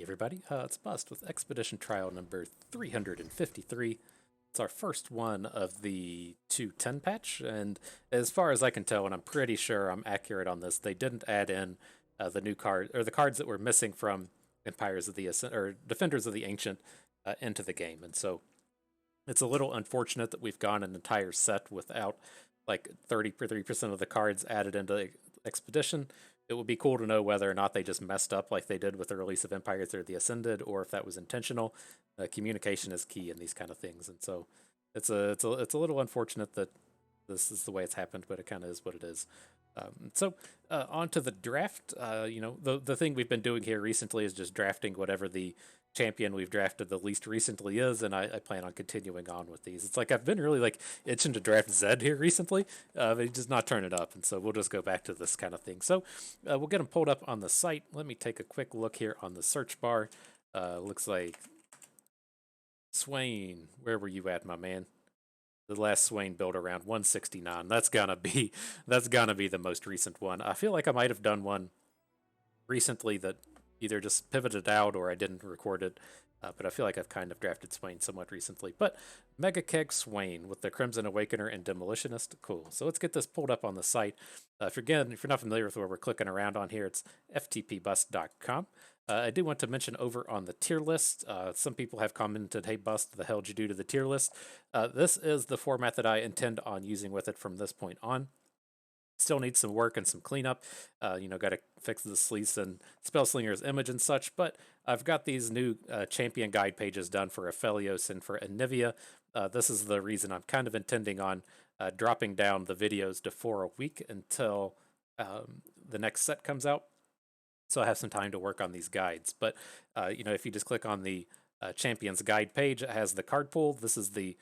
everybody, it's Bust with Expedition Trial number 353. It's our first one of the 210 patch, and as far as I can tell, and I'm pretty sure I'm accurate on this, they didn't add in the new card or the cards that were missing from Empires of the or Defenders of the Ancient into the game, and so it's a little unfortunate that we've gone an entire set without like 33% of the cards added into Expedition. It would be cool to know whether or not they just messed up like they did with the release of Empires or the Ascended, or if that was intentional. Communication is key in these kind of things, and so it's a little unfortunate that this is the way it's happened, but it kind of is what it is. On to the draft. The thing we've been doing here recently is just drafting whatever the champion we've drafted the least recently is, and I plan on continuing on with these. It's like I've been really like itching to draft Zed here recently, but he's just not turning up, and so we'll just go back to this kind of thing. So we'll get them pulled up on the site. Let me take a quick look here on the search bar. Looks like Swain. Where were you at, my man? The last Swain build around 169. That's gonna be the most recent one. I feel like I might have done one recently that either just pivoted out or I didn't record it. But I feel like I've kind of drafted Swain somewhat recently. But Mega Keg Swain with the Crimson Awakener and Demolitionist. Cool. So let's get this pulled up on the site. If you're not familiar with where we're clicking around on here, it's ftpbust.com. I do want to mention over on the tier list, some people have commented, hey, Bust, the hell did you do to the tier list? This is the format that I intend on using with it from this point on. Still needs some work and some cleanup. Got to fix the Sleece and Spellslinger's image and such, but I've got these new champion guide pages done for Aphelios and for Anivia. This is the reason I'm kind of intending on dropping down the videos to 4 a week until the next set comes out. So I have some time to work on these guides. But, if you just click on the Champions Guide page, it has the card pool. This is the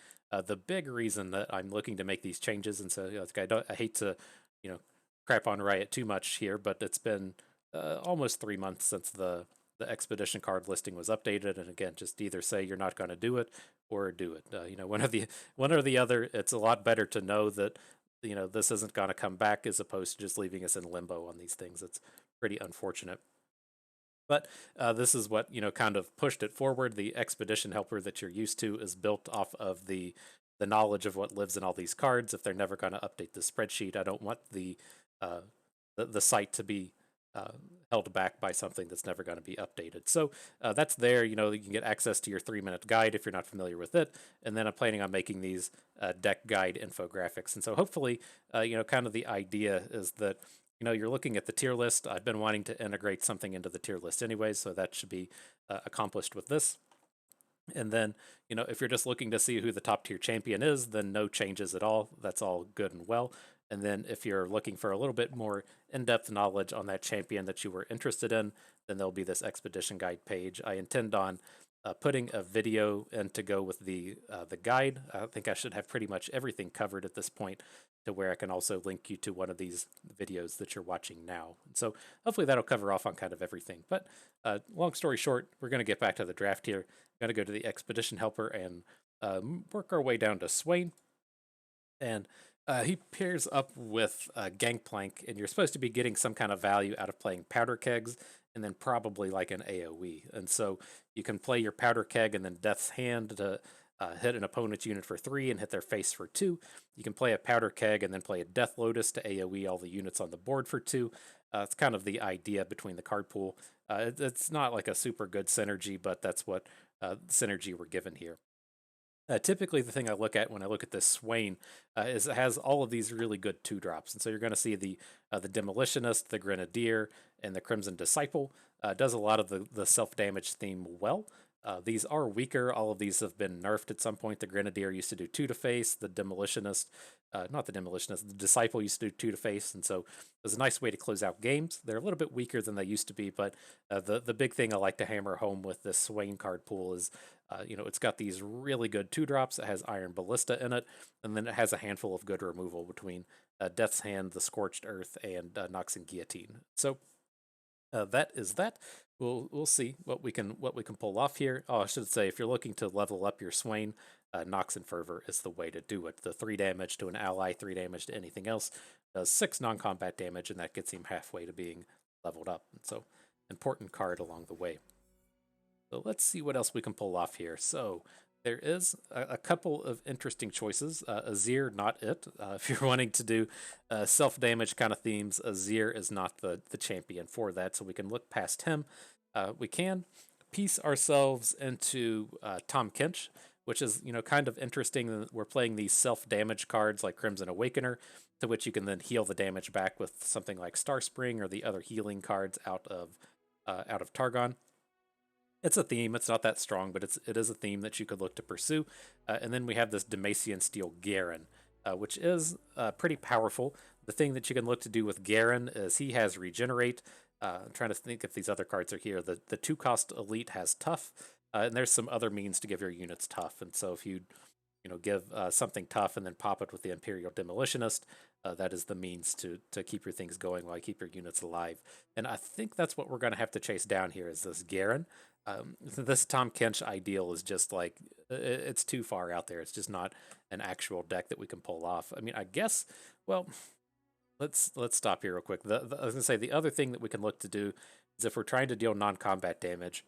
big reason that I'm looking to make these changes. And so I hate to, crap on Riot too much here, but it's been almost 3 months since the expedition card listing was updated. And again, just either say you're not going to do it or do it. One or the other. It's a lot better to know that this isn't going to come back as opposed to just leaving us in limbo on these things. It's pretty unfortunate. But this is what kind of pushed it forward. The expedition helper that you're used to is built off of the knowledge of what lives in all these cards. If they're never going to update the spreadsheet, I don't want the site to be held back by something that's never going to be updated. So that's there. You can get access to your 3-minute guide if you're not familiar with it. And then I'm planning on making these deck guide infographics. And so hopefully, kind of the idea is that you're looking at the tier list. I've been wanting to integrate something into the tier list anyways, so that should be accomplished with this. And then, if you're just looking to see who the top tier champion is, then no changes at all. That's all good and well. And then if you're looking for a little bit more in-depth knowledge on that champion that you were interested in, then there'll be this expedition guide page. I intend on putting a video in to go with the guide. I think I should have pretty much everything covered at this point, to where I can also link you to one of these videos that you're watching now. And so hopefully that'll cover off on kind of everything. But long story short, we're going to get back to the draft here. Going to go to the expedition helper and work our way down to Swain. And he pairs up with Gangplank, and you're supposed to be getting some kind of value out of playing Powder Kegs, and then probably like an AoE. And so you can play your Powder Keg and then Death's Hand to hit an opponent's unit for 3 and hit their face for 2. You can play a Powder Keg and then play a Death Lotus to AoE all the units on the board for 2. It's kind of the idea between the card pool. It's not like a super good synergy, but that's what synergy we're given here. Typically, the thing I look at when I look at this Swain is it has all of these really good 2-drops. And so you're going to see the Demolitionist, the Grenadier, and the Crimson Disciple. Does a lot of the self-damage theme well. These are weaker. All of these have been nerfed at some point. The Grenadier used to do 2 to face. The Demolitionist, not the Demolitionist, the Disciple used to do 2 to face. And so it was a nice way to close out games. They're a little bit weaker than they used to be, but the big thing I like to hammer home with this Swain card pool is it's got these really good 2-drops. It has Iron Ballista in it, and then it has a handful of good removal between Death's Hand, the Scorched Earth, and Noxan Guillotine. So that is that. We'll see what we can pull off here. Oh, I should say, if you're looking to level up your Swain, Noxan Fervor is the way to do it. The 3 damage to an ally, 3 damage to anything else, does 6 non-combat damage, and that gets him halfway to being leveled up. And so, important card along the way. So let's see what else we can pull off here. So there is a couple of interesting choices. Azir, not it. If you're wanting to do self-damage kind of themes, Azir is not the champion for that, so we can look past him. We can piece ourselves into Tahm Kench, which is, kind of interesting. We're playing these self-damage cards like Crimson Awakener, to which you can then heal the damage back with something like Star Spring or the other healing cards out of Targon. It's a theme. It's not that strong, but it is a theme that you could look to pursue. And then we have this Demacian Steel Garen, which is pretty powerful. The thing that you can look to do with Garen is he has Regenerate. I'm trying to think if these other cards are here. The 2-cost Elite has Tough, and there's some other means to give your units Tough. And so if you give something tough and then pop it with the Imperial Demolitionist, that is the means to keep your things going while you keep your units alive. And I think that's what we're going to have to chase down here is this Garen. This Tahm Kench ideal is just like, it's too far out there. It's just not an actual deck that we can pull off. I mean, I guess, well, let's stop here real quick. I was going to say, the other thing that we can look to do is if we're trying to deal non-combat damage,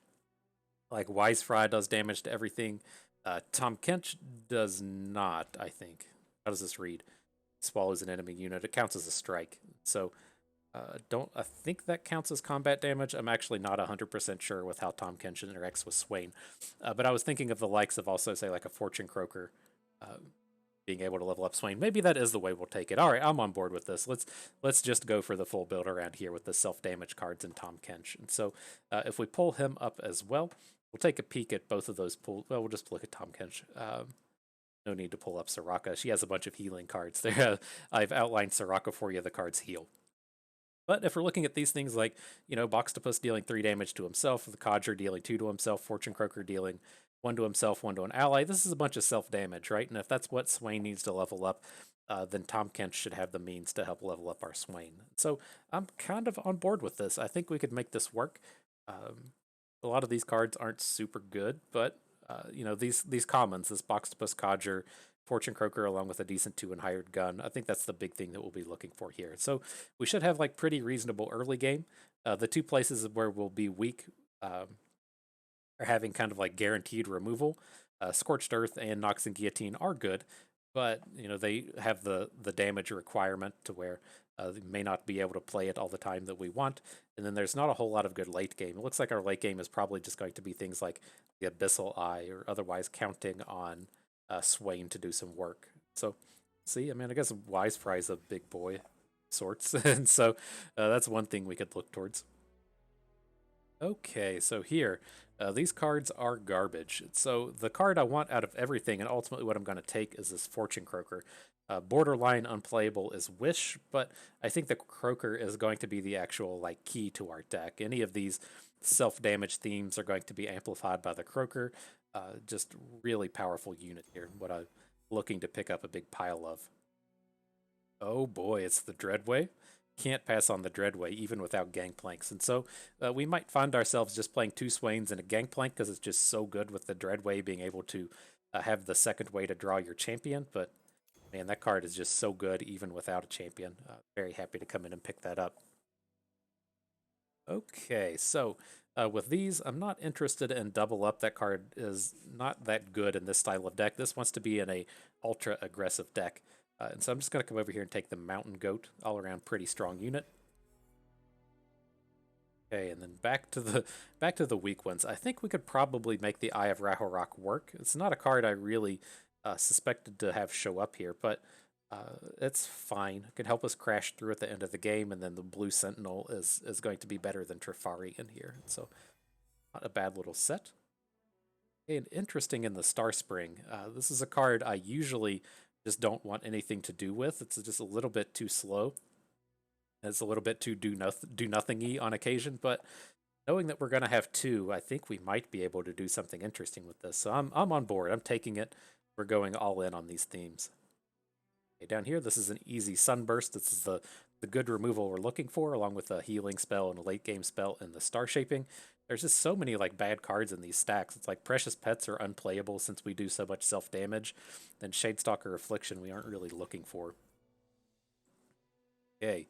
like Wise Fry does damage to everything. Tahm Kench does not, I think. How does this read? Swallows an enemy unit. It counts as a strike. So I think that counts as combat damage. I'm actually not 100% sure with how Tahm Kench interacts with Swain. But I was thinking of the likes of also, say, like a Fortune Croaker being able to level up Swain. Maybe that is the way we'll take it. All right, I'm on board with this. Let's just go for the full build around here with the self-damage cards and Tahm Kench. And so if we pull him up as well, we'll take a peek at both of those pull. Well, we'll just look at Tahm Kench. No need to pull up Soraka. She has a bunch of healing cards there. I've outlined Soraka for you. The cards heal. But if we're looking at these things like, Boxtopus dealing 3 damage to himself, the Codger dealing 2 to himself, Fortune Croaker dealing 1 to himself, 1 to an ally, this is a bunch of self-damage, right? And if that's what Swain needs to level up, then Tahm Kench should have the means to help level up our Swain. So I'm kind of on board with this. I think we could make this work. A lot of these cards aren't super good, but these commons, this Boxtopus, Codger, Fortune Croaker, along with a decent 2 and hired gun. I think that's the big thing that we'll be looking for here. So we should have like pretty reasonable early game. The 2 places where we'll be weak are having kind of like guaranteed removal. Scorched Earth and Nox and Guillotine are good, but they have the damage requirement to where they may not be able to play it all the time that we want. And then there's not a whole lot of good late game. It looks like our late game is probably just going to be things like the Abyssal Eye or otherwise counting on Swain to do some work. So, see, I mean, I guess Wise Fry's a big boy sorts, and so that's one thing we could look towards. Okay, so here, these cards are garbage. So the card I want out of everything, and ultimately what I'm going to take, is this Fortune Croaker. Borderline unplayable is Wish, but I think the Croaker is going to be the actual like key to our deck. Any of these self-damage themes are going to be amplified by the Croaker. Just really powerful unit here. What I'm looking to pick up a big pile of. Oh boy, it's the Dreadway. Can't pass on the Dreadway even without Gangplanks. And so we might find ourselves just playing 2 Swains and a Gangplank because it's just so good with the Dreadway being able to have the second way to draw your champion. But man, that card is just so good even without a champion. Very happy to come in and pick that up. Okay, so with these, I'm not interested in double up. That card is not that good in this style of deck. This wants to be in a ultra aggressive deck. And so I'm just going to come over here and take the Mountain Goat, all around pretty strong unit. Okay, and then back to the weak ones. I think we could probably make the Eye of Rahorok work. It's not a card I really suspected to have show up here, but it's fine. It can help us crash through at the end of the game, and then the Blue Sentinel is going to be better than Trifari in here. So not a bad little set. And interesting in the Star Spring. This is a card I usually just don't want anything to do with. It's just a little bit too slow. It's a little bit too do nothing-y on occasion, but knowing that we're going to have 2, I think we might be able to do something interesting with this. So I'm on board. I'm taking it. We're going all in on these themes. Okay, down here, this is an easy Sunburst. This is the good removal we're looking for, along with a healing spell and a late game spell and the Star Shaping. There's just so many like bad cards in these stacks. It's like Precious Pets are unplayable since we do so much self-damage. Then Shadestalker Affliction we aren't really looking for. Okay.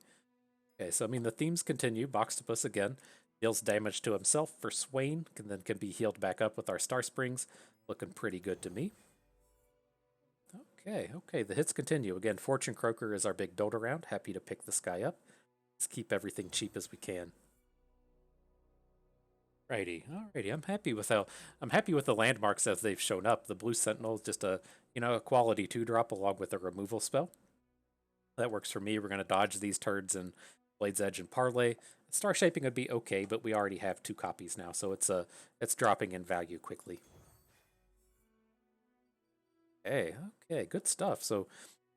Okay, so I mean the themes continue. Boxtopus again. Deals damage to himself for Swain, and then can be healed back up with our Star Springs. Looking pretty good to me. Okay, the hits continue. Again, Fortune Croaker is our big build around. Happy to pick this guy up. Let's keep everything cheap as we can. Alrighty. I'm happy with the landmarks as they've shown up. The Blue Sentinel is just a quality 2-drop along with a removal spell. That works for me. We're gonna dodge these turds and Blade's Edge and Parlay. Star Shaping would be okay, but we already have 2 copies now, so it's dropping in value quickly. Okay, good stuff. So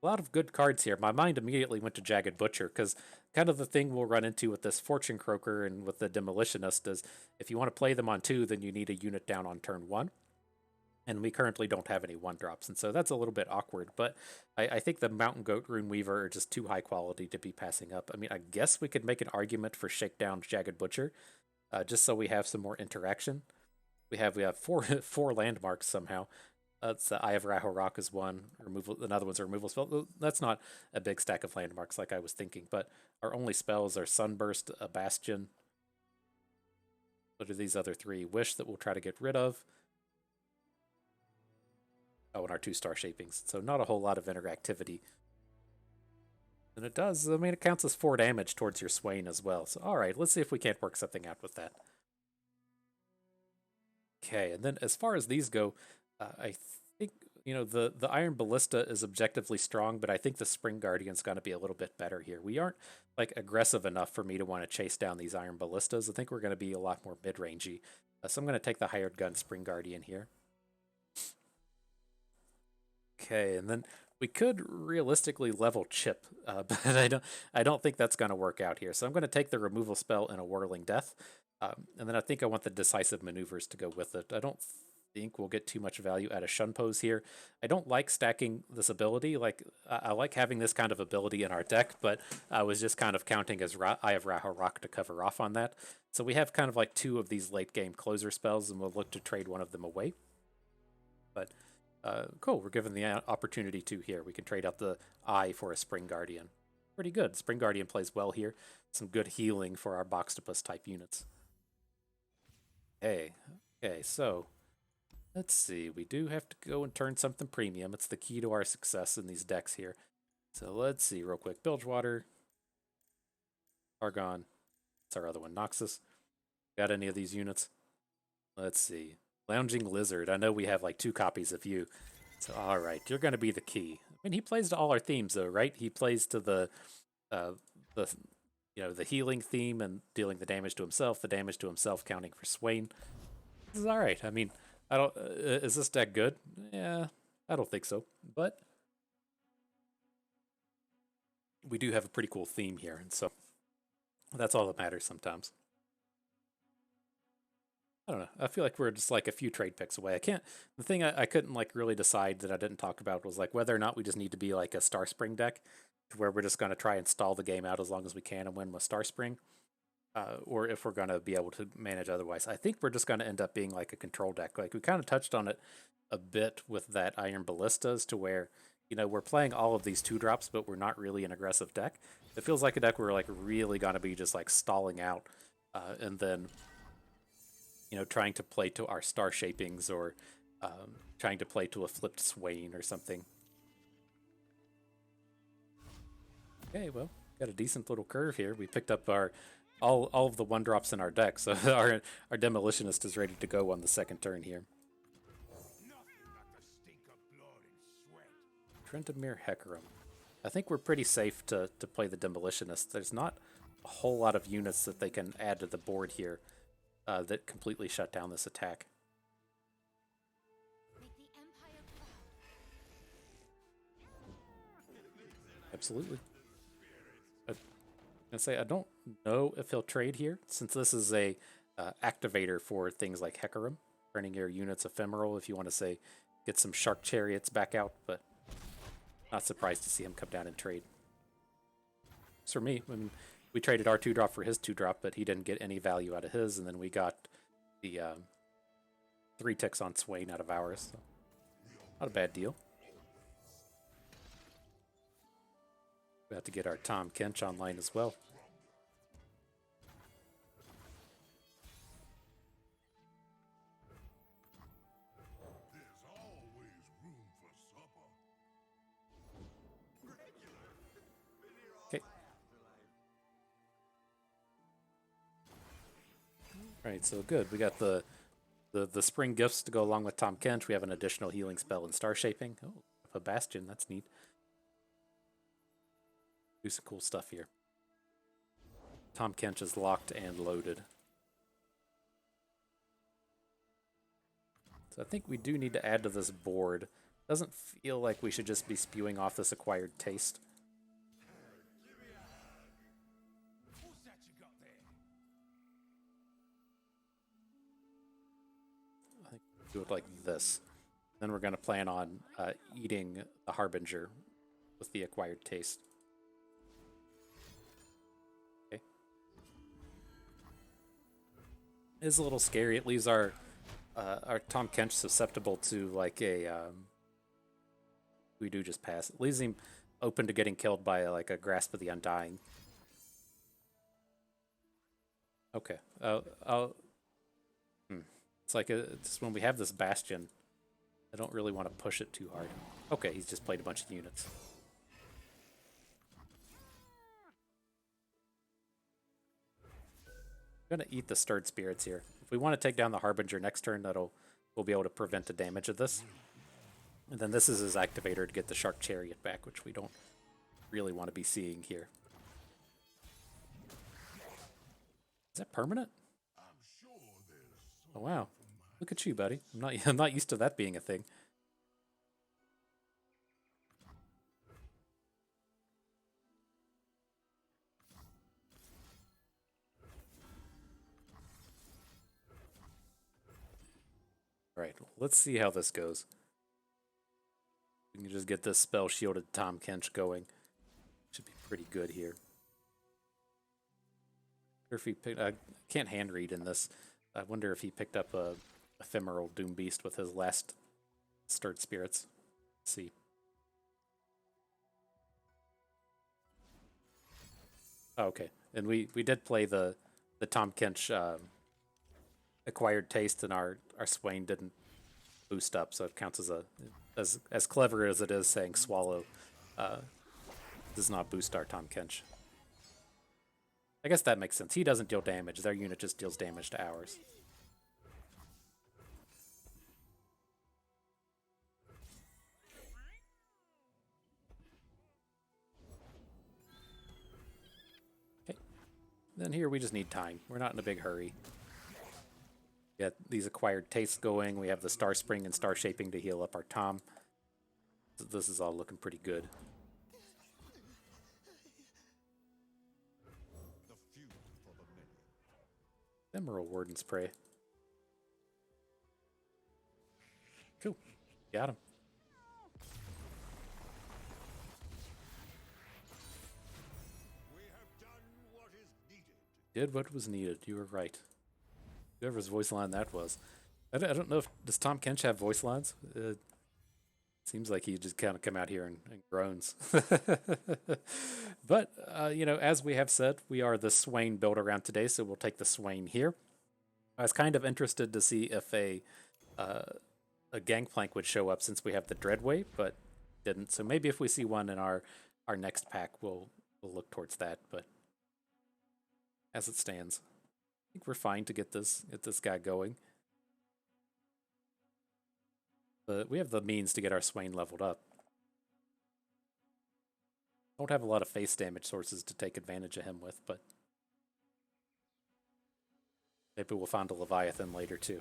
a lot of good cards here. My mind immediately went to Jagged Butcher because kind of the thing we'll run into with this Fortune Croaker and with the Demolitionist is if you want to play them on 2, then you need a unit down on turn 1. And we currently don't have any 1-drops, and so that's a little bit awkward. But I think the Mountain Goat Rune Weaver are just too high quality to be passing up. I mean, I guess we could make an argument for Shakedown Jagged Butcher, just so we have some more interaction. We have four landmarks somehow. That's the Eye of Rahorok is one. Another one's a removal spell. That's not a big stack of landmarks like I was thinking, but our only spells are Sunburst, a Bastion. What are these other 3? Wish that we'll try to get rid of. Oh, and our 2 Star Shapings. So not a whole lot of interactivity. And it does, I mean, it counts as 4 damage towards your Swain as well. So, alright, let's see if we can't work something out with that. Okay, and then as far as these go, I think, the Iron Ballista is objectively strong, but I think the Spring Guardian's going to be a little bit better here. We aren't, aggressive enough for me to want to chase down these Iron Ballistas. I think we're going to be a lot more mid-rangey. So I'm going to take the Hired Gun Spring Guardian here. Okay, and then we could realistically level Chip, but I don't think that's going to work out here. So I'm going to take the removal spell and a Whirling Death, and then I think I want the Decisive Maneuvers to go with it. I don't think we'll get too much value out of Shun Pose here. I don't like stacking this ability. I like having this kind of ability in our deck, but I was just kind of counting as Eye of Rahorok to cover off on that. So we have kind of 2 of these late game closer spells, and we'll look to trade one of them away. But cool, we're given the opportunity to here. We can trade out the Eye for a Spring Guardian. Pretty good. Spring Guardian plays well here. Some good healing for our Boxtopus type units. Okay, so let's see. We do have to go and turn something premium. It's the key to our success in these decks here. So let's see real quick. Bilgewater, Argon. What's our other one? Noxus. Got any of these units? Let's see. Lounging Lizard. I know we have 2 copies of you. So, alright, you're going to be the key. I mean, he plays to all our themes, though, right? He plays to the healing theme and dealing the damage to himself, counting for Swain. This is alright. I mean, I don't... is this deck good? Yeah, I don't think so. But we do have a pretty cool theme here, and so that's all that matters sometimes. I don't know. I feel like we're just a few trade picks away. The thing I couldn't really decide that I didn't talk about was whether or not we just need to be a Star Spring deck where we're just going to try and stall the game out as long as we can and win with Star Spring, or if we're going to be able to manage otherwise. I think we're just going to end up being a control deck. We kind of touched on it a bit with that Iron Ballistas to where, we're playing all of these 2-drops, but we're not really an aggressive deck. It feels like a deck where we're really going to be just stalling out, and then trying to play to our Star Shapings or trying to play to a flipped Swain or something. Okay, well, got a decent little curve here. We picked up all of the 1-drops in our deck, so our Demolitionist is ready to go on the second turn here. Trendemir Hecarim. I think we're pretty safe to play the Demolitionist. There's not a whole lot of units that they can add to the board here that completely shut down this attack. Absolutely. I don't know if he'll trade here, since this is a activator for things like Hecarim, turning your units ephemeral if you want to get some Shark Chariots back out, but not surprised to see him come down and trade. As for me, I mean, we traded our 2-drop for his 2-drop, but he didn't get any value out of his, and then we got the 3 ticks on Swain out of ours. So not a bad deal. We have to get our Tahm Kench online as well. Right, so good. We got the spring gifts to go along with Tahm Kench. We have an additional healing spell in Star Shaping. Oh, a Bastion, that's neat. Do some cool stuff here. Tahm Kench is locked and loaded. So I think we do need to add to this board. Doesn't feel like we should just be spewing off this acquired taste. I think do it like this. Then we're going to plan on eating the Harbinger with the acquired taste. Okay. It is a little scary. It leaves our Tahm Kench susceptible to like a we do just pass. It leaves him open to getting killed by like a Grasp of the Undying. Okay. It's like it's when we have this Bastion, I don't really want to push it too hard. Okay, he's just played a bunch of units. I'm gonna eat the Stirred Spirits here. If we want to take down the Harbinger next turn, we'll be able to prevent the damage of this. And then this is his activator to get the Shark Chariot back, which we don't really want to be seeing here. Is that permanent? Oh wow. Look at you, buddy. I'm not used to that being a thing. Alright, let's see how this goes. We can just get this spell shielded Tahm Kench going. Should be pretty good here. If he picked, I can't hand read in this. I wonder if he picked up a ephemeral Doom Beast with his last Stirred Spirits. Let's see. Oh, okay, and we did play the Tahm Kench acquired taste, and our Swain didn't boost up, so it counts as a as clever as it is saying swallow. Does not boost our Tahm Kench. I guess that makes sense. He doesn't deal damage. Their unit just deals damage to ours. Okay. Then here we just need time. We're not in a big hurry. Get these acquired tastes going. We have the Star Spring and Star Shaping to heal up our Tahm. So this is all looking pretty good. Emerald Warden's Prey. Cool. Got him. Did what was needed. You were right. Whoever's voice line that was. I don't know if... Does Tahm Kench have voice lines? Seems like he just kind of come out here and groans. But, you know, as we have said, we are the Swain build around today, so we'll take the Swain here. I was kind of interested to see if a Gangplank would show up since we have the Dreadwave, but didn't. So maybe if we see one in our next pack, we'll look towards that. But as it stands, I think we're fine to get this guy going. But we have the means to get our Swain leveled up. Don't have a lot of face damage sources to take advantage of him with, but maybe we'll find a Leviathan later too.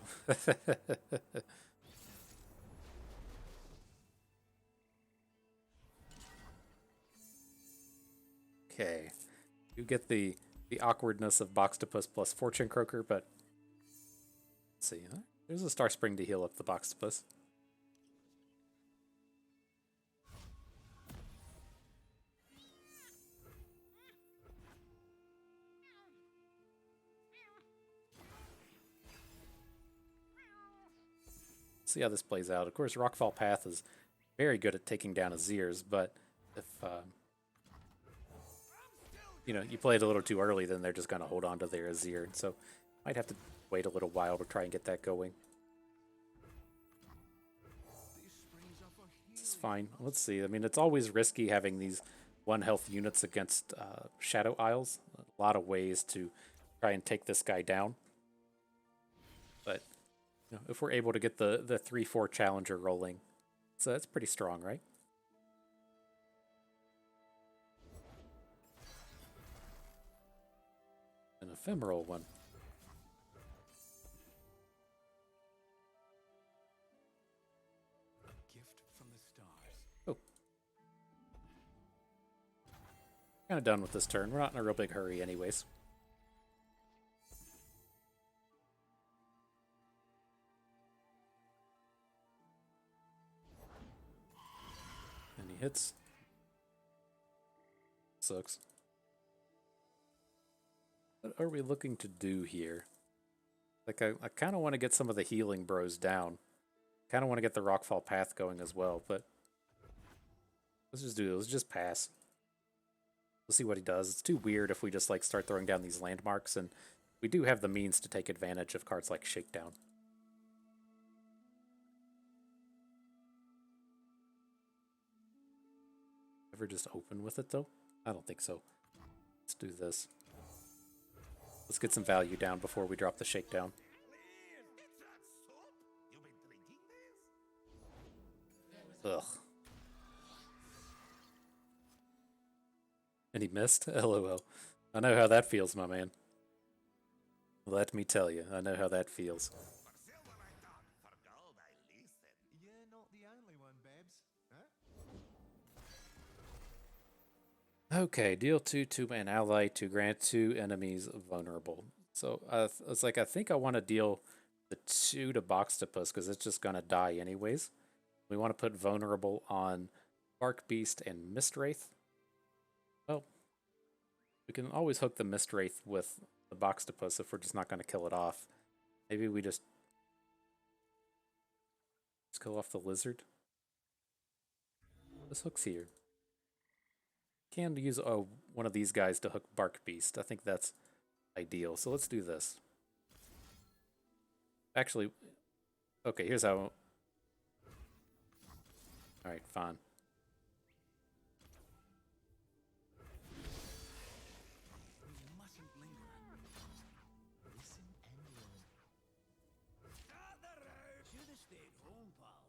Okay, you get the awkwardness of Boxtopus plus Fortune Croaker, but let's see. There's a Star Spring to heal up the Boxtopus. See how this plays out. Of course, Rockfall Path is very good at taking down Azirs, but if you know, you play it a little too early, then they're just going to hold on to their Azir. So might have to wait a little while to try and get that going. This is fine. Let's see. I mean, it's always risky having these 1 health units against Shadow Isles. A lot of ways to try and take this guy down. You know, if we're able to get the 3/4 challenger rolling, so that's pretty strong, right? An ephemeral one. Oh. Kind of done with this turn. We're not in a real big hurry anyways. Any hits? Sucks. What are we looking to do here? Like, I kind of want to get some of the healing bros down. Kind of want to get the Rockfall Path going as well, but let's just do it. Let's just pass. We'll see what he does. It's too weird if we just like start throwing down these landmarks, and we do have the means to take advantage of cards like Shakedown. Ever just open with it though? I don't think so. Let's do this. Let's get some value down before we drop the Shakedown. Ugh. And he missed? LOL. I know how that feels, my man. Let me tell you, I know how that feels. You're not the only one, Babs. Huh? Okay, deal 2 to an ally to grant 2 enemies vulnerable. So it's like I think I want to deal the 2 to Boxtopus because it's just gonna die anyways. We want to put vulnerable on Bark Beast and Mistwraith. Well, we can always hook the Mistwraith with the Boxtopus if we're just not gonna kill it off. Maybe we just kill off the lizard. This hook's here. Can use one of these guys to hook Bark Beast. I think that's ideal. So let's do this. Actually, okay, here's how. Alright, fine. We mustn't linger. Listen and learn. Should have stayed home, pal.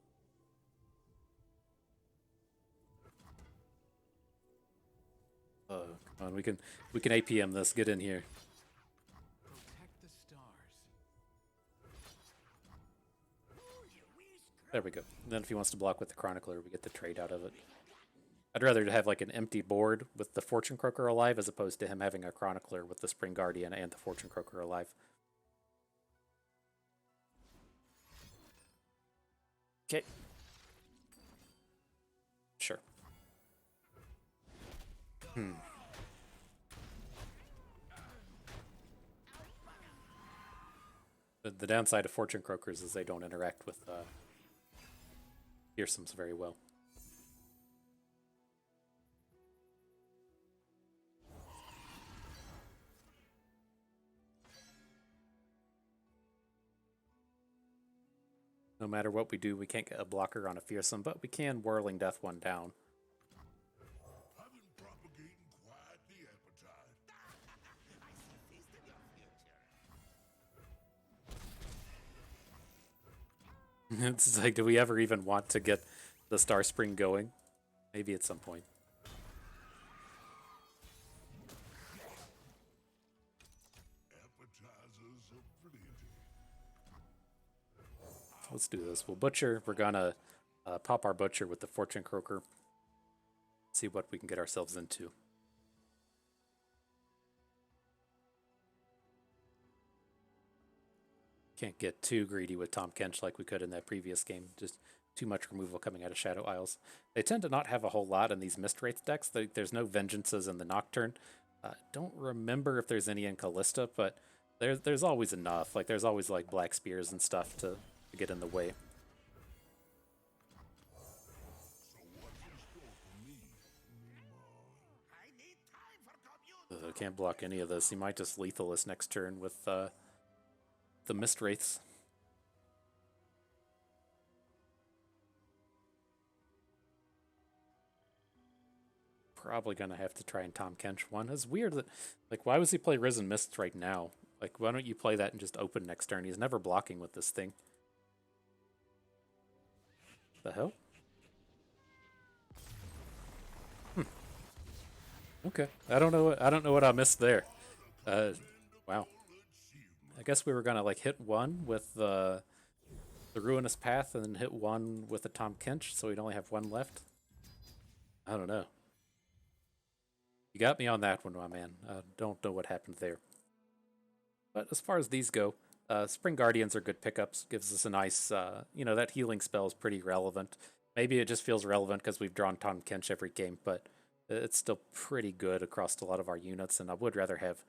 Oh, come on, we can APM this. Get in here. Protect the stars. There we go. And then if he wants to block with the Chronicler, we get the trade out of it. I'd rather have like an empty board with the Fortune Croaker alive as opposed to him having a Chronicler with the Spring Guardian and the Fortune Croaker alive. Okay. Sure. The downside of Fortune Croakers is they don't interact with Fearsomes very well. No matter what we do, we can't get a blocker on a Fearsome, but we can Whirling Death one down. I've been propagating quite the appetite. I see feast of your future. It's like, do we ever even want to get the Star Spring going? Maybe at some point. Appetizers aplenty. Let's do this. We'll Butcher. We're gonna pop our Butcher with the Fortune Croaker. See what we can get ourselves into. Can't get too greedy with Tahm Kench like we could in that previous game. Just too much removal coming out of Shadow Isles. They tend to not have a whole lot in these Mistwraith decks. There's no Vengeances in the Nocturne. Don't remember if there's any in Callista, but there's always enough. Like there's always like Black Spears and stuff to get in the way. I need time for commute. Can't block any of this. He might just lethal us next turn with the Mistwraiths. Probably gonna have to try and Tahm Kench one. It's weird that, like, why was he play Risen Mists right now? Like, why don't you play that and just open next turn? He's never blocking with this thing. The hell? Okay. I don't know. I don't know what I missed there. Wow. I guess we were gonna like hit one with the Ruinous Path and then hit one with the Tahm Kench, so we'd only have one left. I don't know. You got me on that one, my man. I don't know what happened there. But as far as these go, Spring Guardians are good pickups. Gives us a nice, that healing spell is pretty relevant. Maybe it just feels relevant because we've drawn Tahm Kench every game, but it's still pretty good across a lot of our units, and I would rather have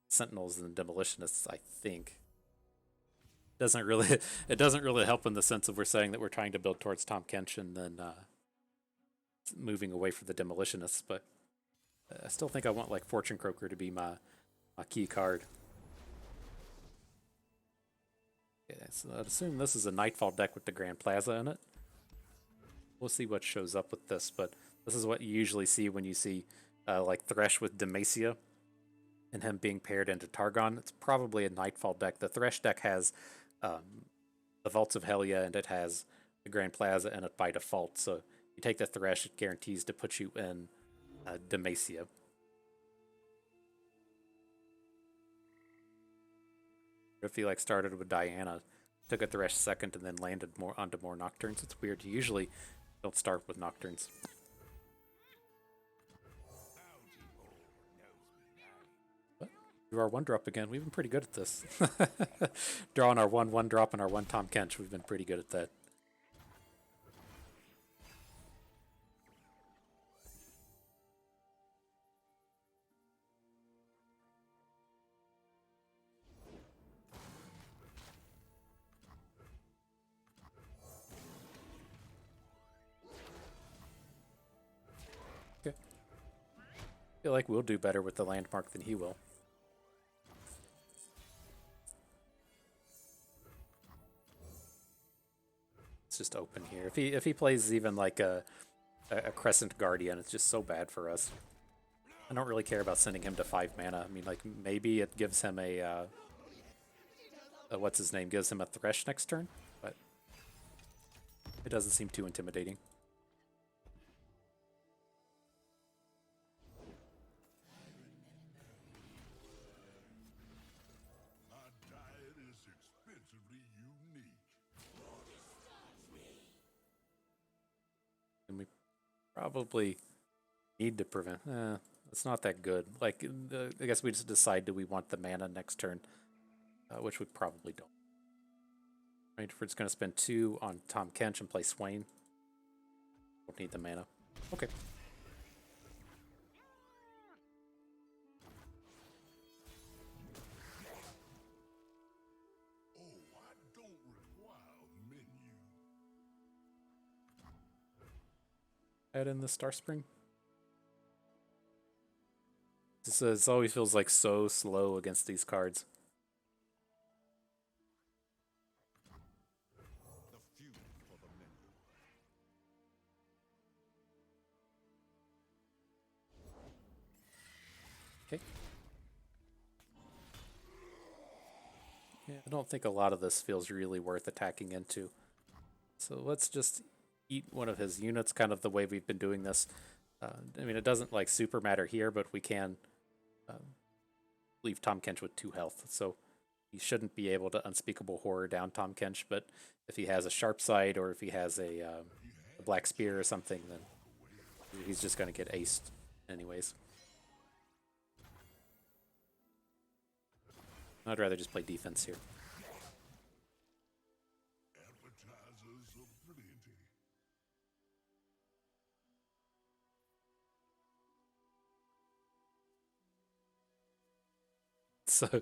Sentinels than Demolitionists, I think. Doesn't really it doesn't really help in the sense of we're saying that we're trying to build towards Tahm Kench and then moving away from the Demolitionists, but I still think I want like Fortune Croaker to be my key card. Okay, so I'd assume this is a Nightfall deck with the Grand Plaza in it. We'll see what shows up with this, but this is what you usually see when you see like Thresh with Demacia and him being paired into Targon. It's probably a Nightfall deck. The Thresh deck has the Vaults of Helya and it has the Grand Plaza in it by default. So you take the Thresh, it guarantees to put you in Demacia. If you like started with Diana, took a Thresh second, and then landed more onto more Nocturnes, it's weird. You usually don't start with Nocturnes. But do our 1-drop again. We've been pretty good at this. Drawing our 1/1 drop and our 1 Tahm Kench, we've been pretty good at that. Okay. I feel like we'll do better with the landmark than he will. It's just open here. If he plays even like a Crescent Guardian, it's just so bad for us. I don't really care about sending him to 5 mana. I mean, like maybe it gives him a what's his name? Gives him a Thresh next turn, but it doesn't seem too intimidating. My diet is expensively unique. And we probably need to prevent. It's not that good. Like, I guess we just decide, do we want the mana next turn? Which we probably don't. Right, if we're just going to spend 2 on Tahm Kench and play Swain. Don't need the mana. Okay. Oh, I don't require a menu. Add in the Star Spring. It always feels like so slow against these cards. The fuel for the menu. Okay. Yeah, I don't think a lot of this feels really worth attacking into. So let's just eat one of his units, kind of the way we've been doing this. I mean, it doesn't like super matter here, but we can leave Tahm Kench with 2 health. So he shouldn't be able to Unspeakable Horror down Tahm Kench, but if he has a Sharp Side or if he has a Black Spear or something, then he's just going to get aced anyways. I'd rather just play defense here. Appetizers of plenty. So,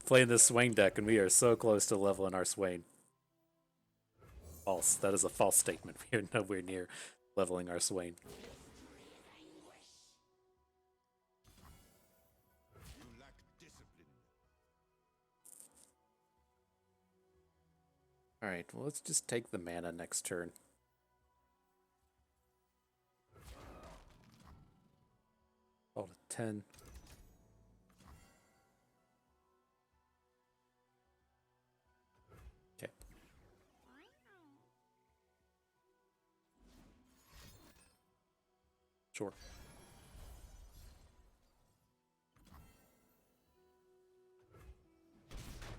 playing this Swain deck, and we are so close to leveling our Swain. False. That is a false statement. We are nowhere near leveling our Swain. You lack discipline. Alright, well, let's just take the mana next turn. All to 10. Okay. Sure.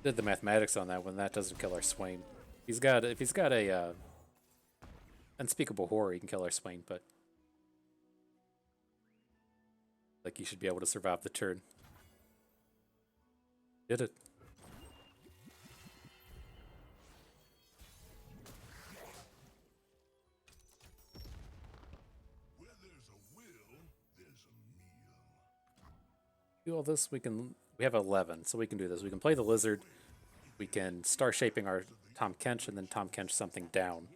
Did the mathematics on that one. That doesn't kill our Swain. If he's got a unspeakable horror, he can kill our Swain, but like he should be able to survive the turn. Did it. Where there's a will, there's a meal. Do all this, we have 11, so we can do this. We can play the lizard, we can start shaping our Tahm Kench, and then Tahm Kench something down.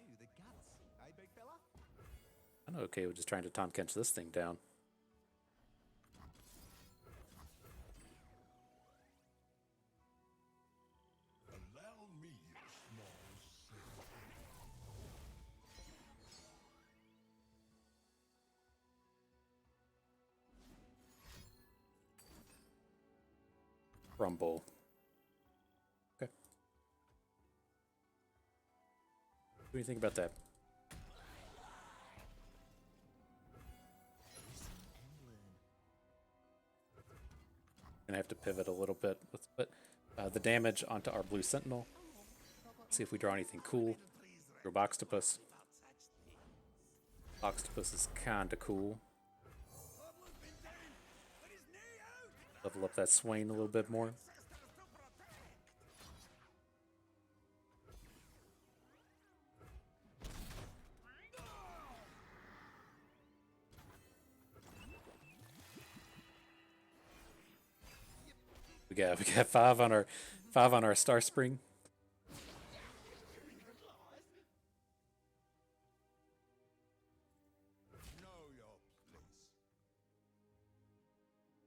I'm okay with just trying to Tahm Kench this thing down. Allow me a small service. Rumble. Okay. What do you think about that? Gonna have to pivot a little bit. Let's put the damage onto our blue sentinel. See if we draw anything cool. Draw Boxtopus. Boxtopus is kinda cool. Level up that Swain a little bit more. We got 5 on our Star Spring. Know your place.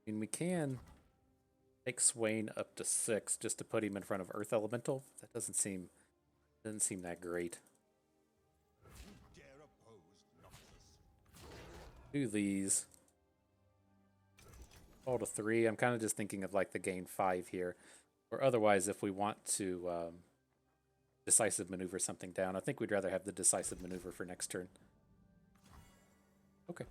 I mean, we can take Swain up to 6 just to put him in front of Earth Elemental. That doesn't seem that great. Dare oppose Noxus. Do these. Fall to 3. I'm kind of just thinking of like the gain 5 here. Or otherwise, if we want to decisive maneuver something down, I think we'd rather have the decisive maneuver for next turn. Okay.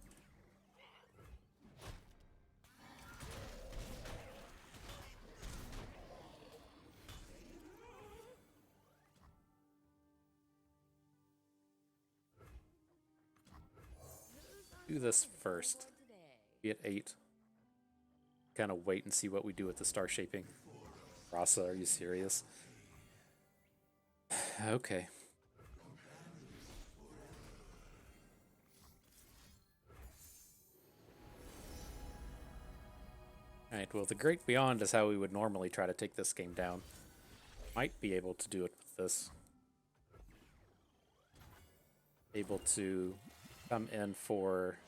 Do this first. Be at 8. Kind of wait and see what we do with the star shaping. Rasa, are you serious? Okay. Alright, well, the Great Beyond is how we would normally try to take this game down. Might be able to do it with this. Able to come in for...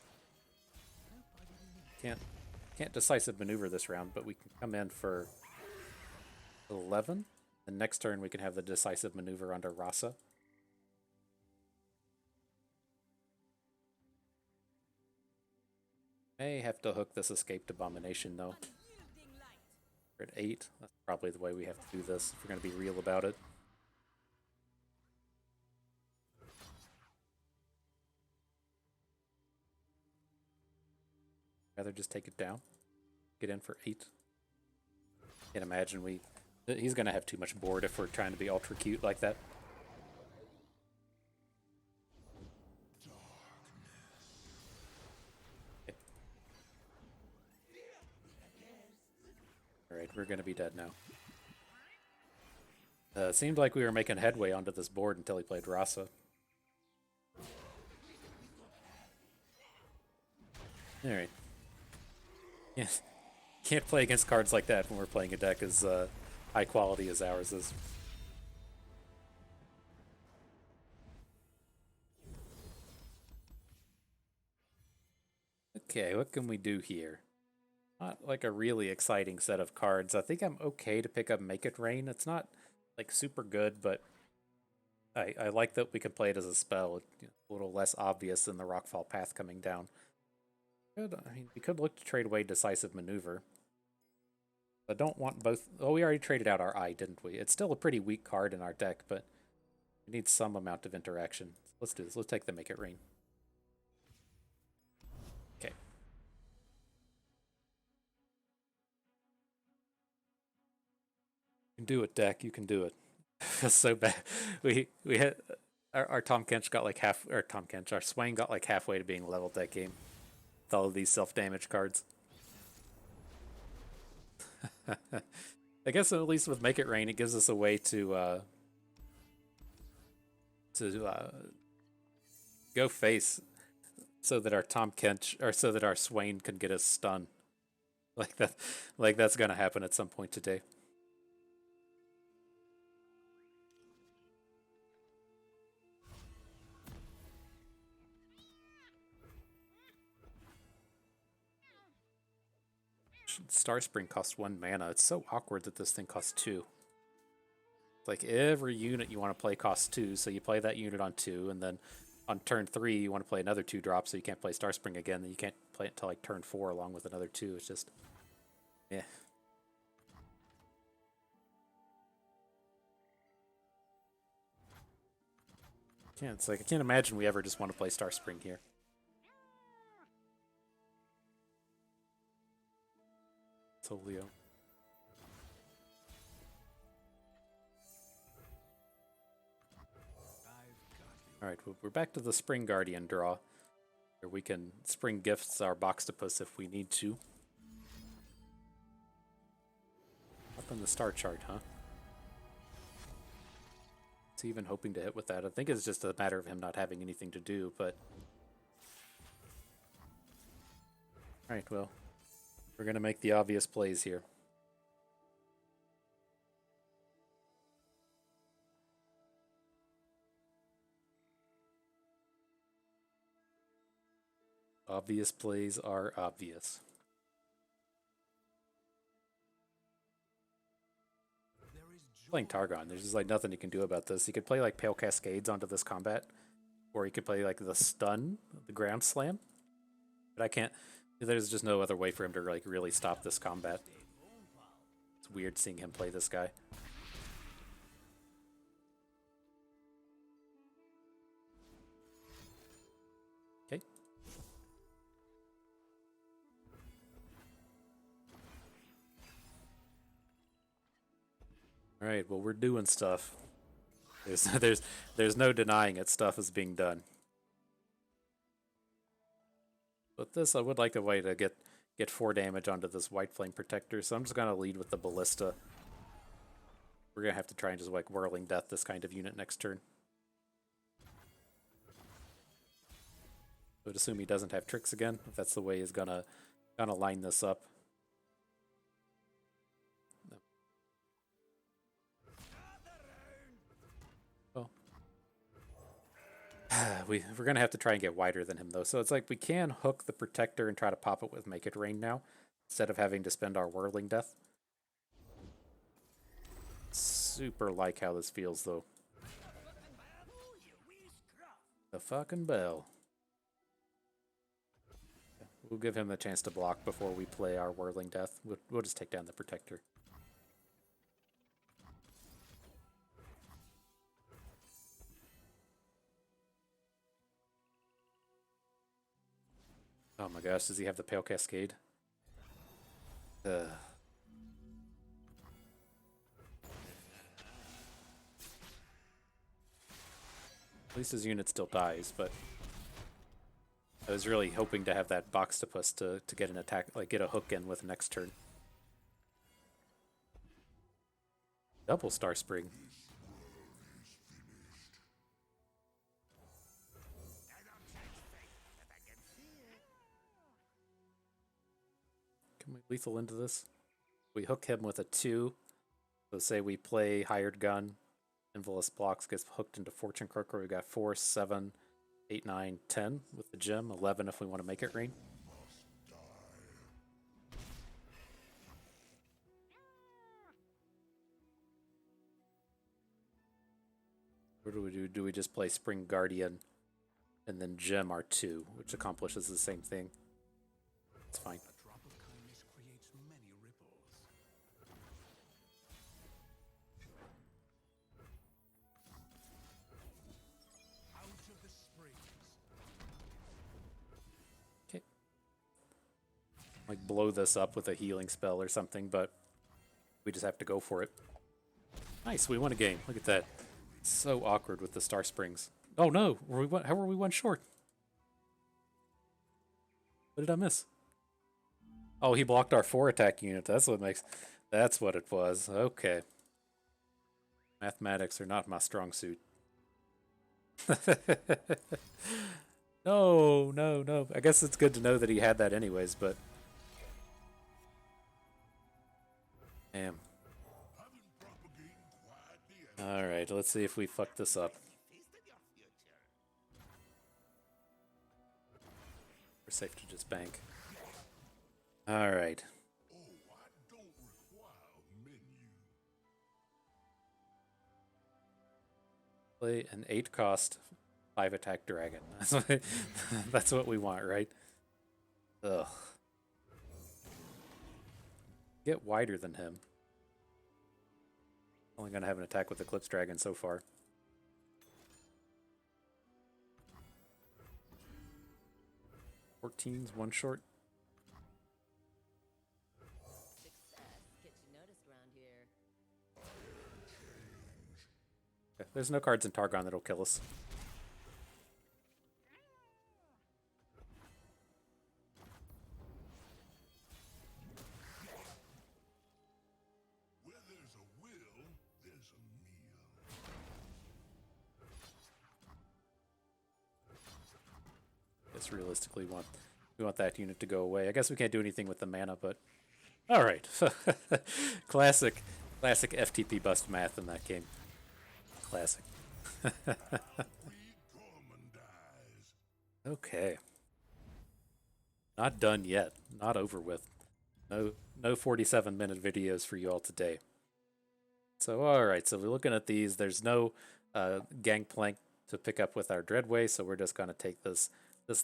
Can't decisive maneuver this round, but we can come in for 11. And next turn we can have the decisive maneuver under Rasa. May have to hook this escaped abomination though. We're at 8. That's probably the way we have to do this if we're going to be real about it. Rather just take it down. Get in for 8. Can't imagine he's gonna have too much board if we're trying to be ultra cute like that. Okay. Alright, we're gonna be dead now. It seemed like we were making headway onto this board until he played Rasa. Alright. Yes. Can't play against cards like that when we're playing a deck as high quality as ours is. Okay, what can we do here? Not like a really exciting set of cards. I think I'm okay to pick up Make It Rain. It's not like super good, but I like that we can play it as a spell. It's a little less obvious than the Rockfall Path coming down. I mean, we could look to trade away Decisive Maneuver. I don't want both. Oh, we already traded out our Eye, didn't we? It's still a pretty weak card in our deck, but we need some amount of interaction. Let's do this. Let's take the Make It Rain. Okay. You can do it, Dak. You can do it. Feels so bad. We had our Tahm Kench got like half, or Tahm Kench, our Swain got like halfway to being leveled that game with all of these self damage cards. I guess at least with Make It Rain, it gives us a way to go face so that our Tahm Kench, or so that our Swain can get a stun. Like that, like that's gonna happen at some point today. Star Spring costs 1 mana. It's so awkward that this thing costs 2. Like every unit you want to play costs 2, so you play that unit on 2, and then on turn 3 you want to play another 2-drop, so you can't play Star Spring again. Then you can't play it until like turn 4 along with another 2. It's just, yeah. It's like I can't imagine we ever just want to play Star Spring here. Solio. Alright, well, we're back to the Spring Guardian draw, where we can Spring Gifts our Boxtopus if we need to. Up in the star chart, huh? Is he even hoping to hit with that? I think it's just a matter of him not having anything to do, but... Alright, well, we're going to make the obvious plays here. Obvious plays are obvious. Playing Targon, there's just like nothing you can do about this. He could play like Pale Cascades onto this combat, or he could play like the stun, the ground slam. But I can't. There's just no other way for him to like really stop this combat. It's weird seeing him play this guy. Okay. All right. Well, we're doing stuff. There's no denying it. Stuff is being done. But this, I would like a way to get 4 damage onto this White Flame Protector, so I'm just gonna lead with the Ballista. We're gonna have to try and just like Whirling Death this kind of unit next turn. I would assume he doesn't have tricks again, if that's the way he's gonna line this up. We're going to have to try and get wider than him, though. So it's like we can hook the Protector and try to pop it with Make It Rain now, instead of having to spend our Whirling Death. Super like how this feels, though. The fucking bell. We'll give him a chance to block before we play our Whirling Death. We'll just take down the Protector. Oh my gosh, does he have the Pale Cascade? At least his unit still dies, but I was really hoping to have that Boxtopus to get an attack, like get a hook in with next turn. Double Star Spring. Can we lethal into this? We hook him with a 2. So say we play Hired Gun, Invalus blocks, gets hooked into Fortune Cooker. We got 4, 7, 8, 9, 10 with the gem, 11 if we want to Make It Rain. What do we do? Do we just play Spring Guardian and then gem our 2, which accomplishes the same thing? It's fine. A drop of kindness creates many ripples. Out of the springs. Okay. Like blow this up with a healing spell or something, but we just have to go for it. Nice, we won a game. Look at that. So awkward with the Star Springs. Oh no, how were we one short? What did I miss? Oh, he blocked our 4 attack unit. That's what it was. Okay. Mathematics are not my strong suit. No, no, no. I guess it's good to know that he had that anyways, but... Damn. Alright, let's see if we fuck this up. We're safe to just bank. Alright. Play an 8 cost, 5 attack dragon. That's what we want, right? Ugh. Get wider than him. Only gonna have an attack with Eclipse Dragon so far. "14's one short. Okay, there's no cards in Targon that'll kill us. Where there's a will, there's a meal. Guess realistically we want that unit to go away. I guess we can't do anything with the mana, but all right. classic FTP bust math in that game. Classic. Okay. Not done yet. Not over with. No 47-minute videos for you all today. So alright, so we're looking at these. There's no gangplank to pick up with our Dreadway, so we're just gonna take this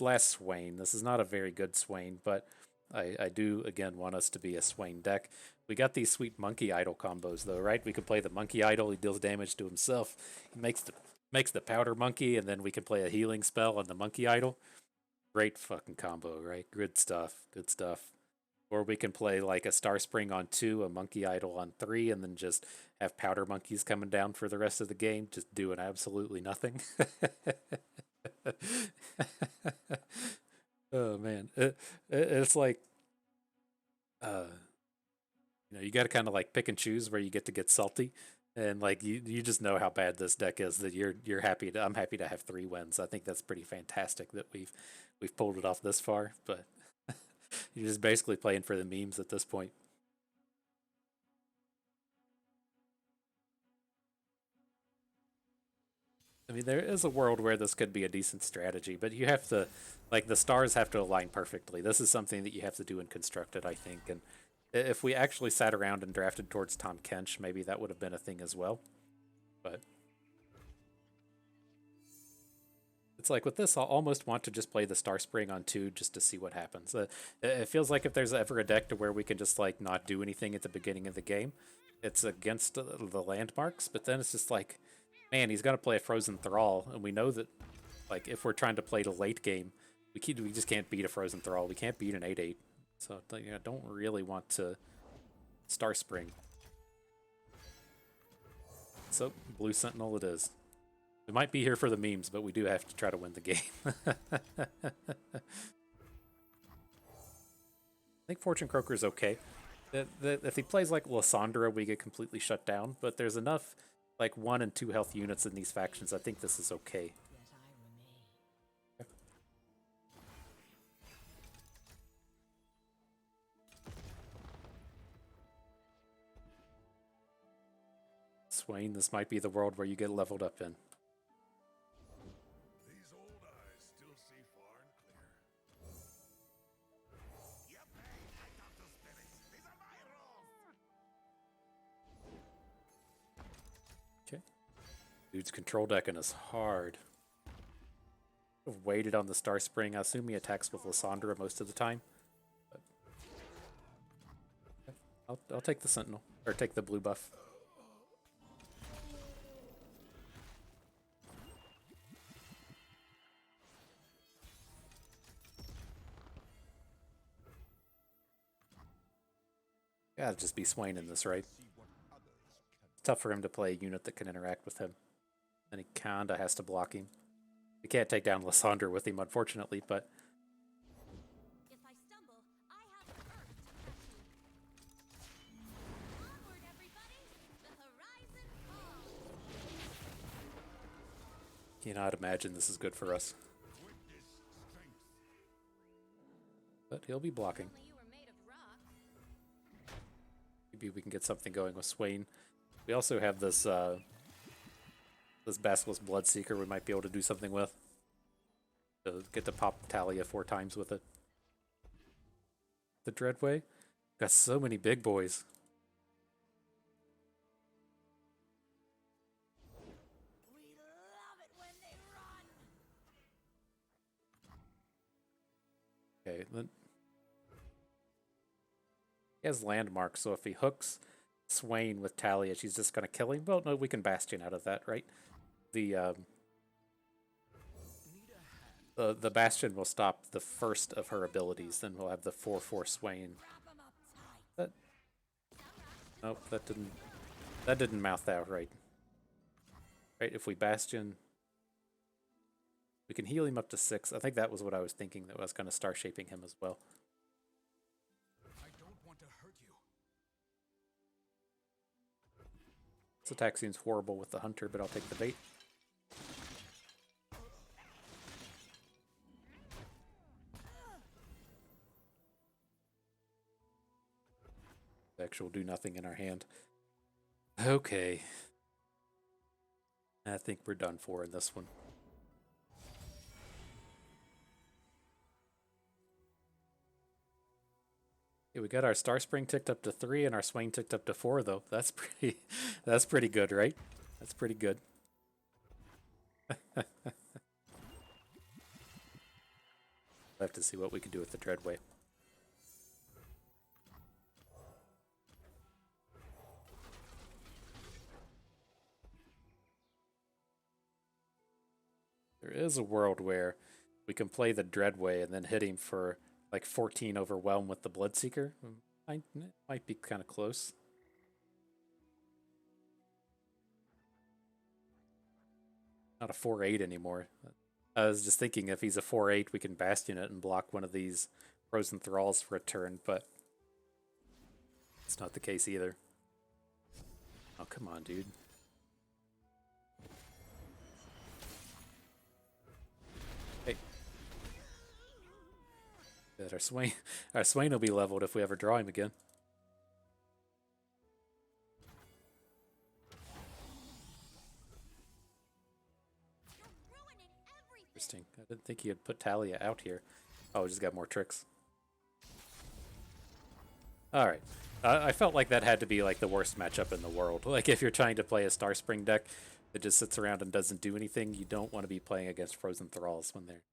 last Swain. This is not a very good Swain, but I do again want us to be a Swain deck. We got these sweet Monkey Idol combos though, right? We could play the Monkey Idol, he deals damage to himself. He makes the Powder Monkey, and then we can play a healing spell on the Monkey Idol. Great fucking combo, right? Good stuff. Good stuff. Or we can play like a Star Spring on 2, a Monkey Idol on 3, and then just have Powder Monkeys coming down for the rest of the game, just doing absolutely nothing. Oh man, it's like, you got to kind of like pick and choose where you get salty, and like you just know how bad this deck is that you're happy to. I'm happy to have 3 wins. I think that's pretty fantastic that we've pulled it off this far, but you're just basically playing for the memes at this point. I mean, there is a world where this could be a decent strategy, but you have to, like, the stars have to align perfectly. This is something that you have to do in Constructed, I think. And if we actually sat around and drafted towards Tahm Kench, maybe that would have been a thing as well. But it's like with this, I'll almost want to just play the Star Spring on 2 just to see what happens. It feels like if there's ever a deck to where we can just, like, not do anything at the beginning of the game, it's against the landmarks, but then it's just like, man, he's going to play a Frozen Thrall, and we know that, like, if we're trying to play the late game, we just can't beat a Frozen Thrall. We can't beat an 8/8. So, I don't really want to Star Spring. So, Blue Sentinel it is. We might be here for the memes, but we do have to try to win the game. I think Fortune Croaker's okay. If he plays like Lysandra, we get completely shut down, but there's enough like 1 and 2 health units in these factions. I think this is okay. Swain, this might be the world where you get leveled up in. These old eyes still see far and clear. Yep, hey, I got the spirits. These are my rules. Okay. Dude's control decking is hard. I've waited on the Star Spring. I assume he attacks with Lysandra most of the time. But... okay. I'll take the Sentinel. Or take the blue buff. Gotta just be Swain in this, right? tough for him to play a unit that can interact with him. And he kinda has to block him. We can't take down Lysandre with him, unfortunately, but If I stumble, I have the earth to catch you. Onward, everybody! The horizon falls! cannot imagine this is good for us. Witness strength. But he'll be blocking. Only you were made of rock. Maybe we can get something going with Swain. We also have this this Basilisk Bloodseeker we might be able to do something with. To get to pop Talia 4 times with it. The Dreadway? Got so many big boys. We love it when they run! Okay, then he has landmarks, so if he hooks Swain with Talia, she's just gonna kill him. Well, no, we can Bastion out of that, right? The Bastion will stop the first of her abilities, then we'll have the 4/4 Swain. Wrap 'em up tight! That nope, that didn't mouth out right. Right, if we Bastion, we can heal him up to 6. I think that was what I was thinking, that was gonna star shaping him as well. I don't want to hurt you. This attack seems horrible with the Hunter, but I'll take the bait. Actual do nothing in our hand. Okay. I think we're done for in this one. Okay, we got our Star Spring ticked up to 3 and our Swain ticked up to 4 though. That's pretty good, right? That's pretty good. We'll have to see what we can do with the Dreadway. There is a world where we can play the Dreadway and then hit him for like 14 Overwhelm with the Bloodseeker. It might be kind of close. Not a 4/8 anymore. I was just thinking if he's a 4/8, we can Bastion it and block one of these Frozen Thralls for a turn, but it's not the case either. Oh, come on, dude. Hey. Good, our Swain will be leveled if we ever draw him again. You're ruining everything! Interesting. I didn't think he had put Talia out here. Oh, we just got more tricks. Alright. I felt like that had to be like the worst matchup in the world. Like if you're trying to play a Star Spring deck that just sits around and doesn't do anything, you don't want to be playing against Frozen Thralls when they're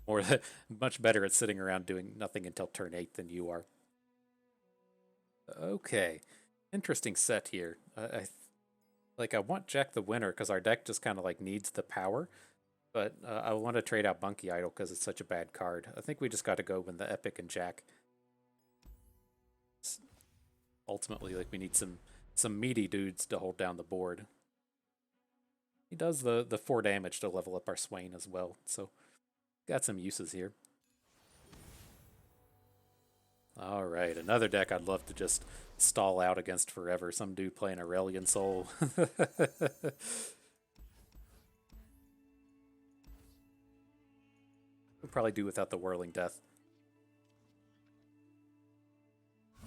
more much better at sitting around doing nothing until turn 8 than you are. Okay. Interesting set here. I want Jack the Winner because our deck just kind of like needs the power. But I want to trade out Bunky Idol because it's such a bad card. I think we just got to go with the Epic and Jack. Ultimately, like we need some meaty dudes to hold down the board. He does the 4 damage to level up our Swain as well, so got some uses here. All right, another deck I'd love to just stall out against forever. Some dude playing Aurelion Soul. We'll probably do without the Whirling Death.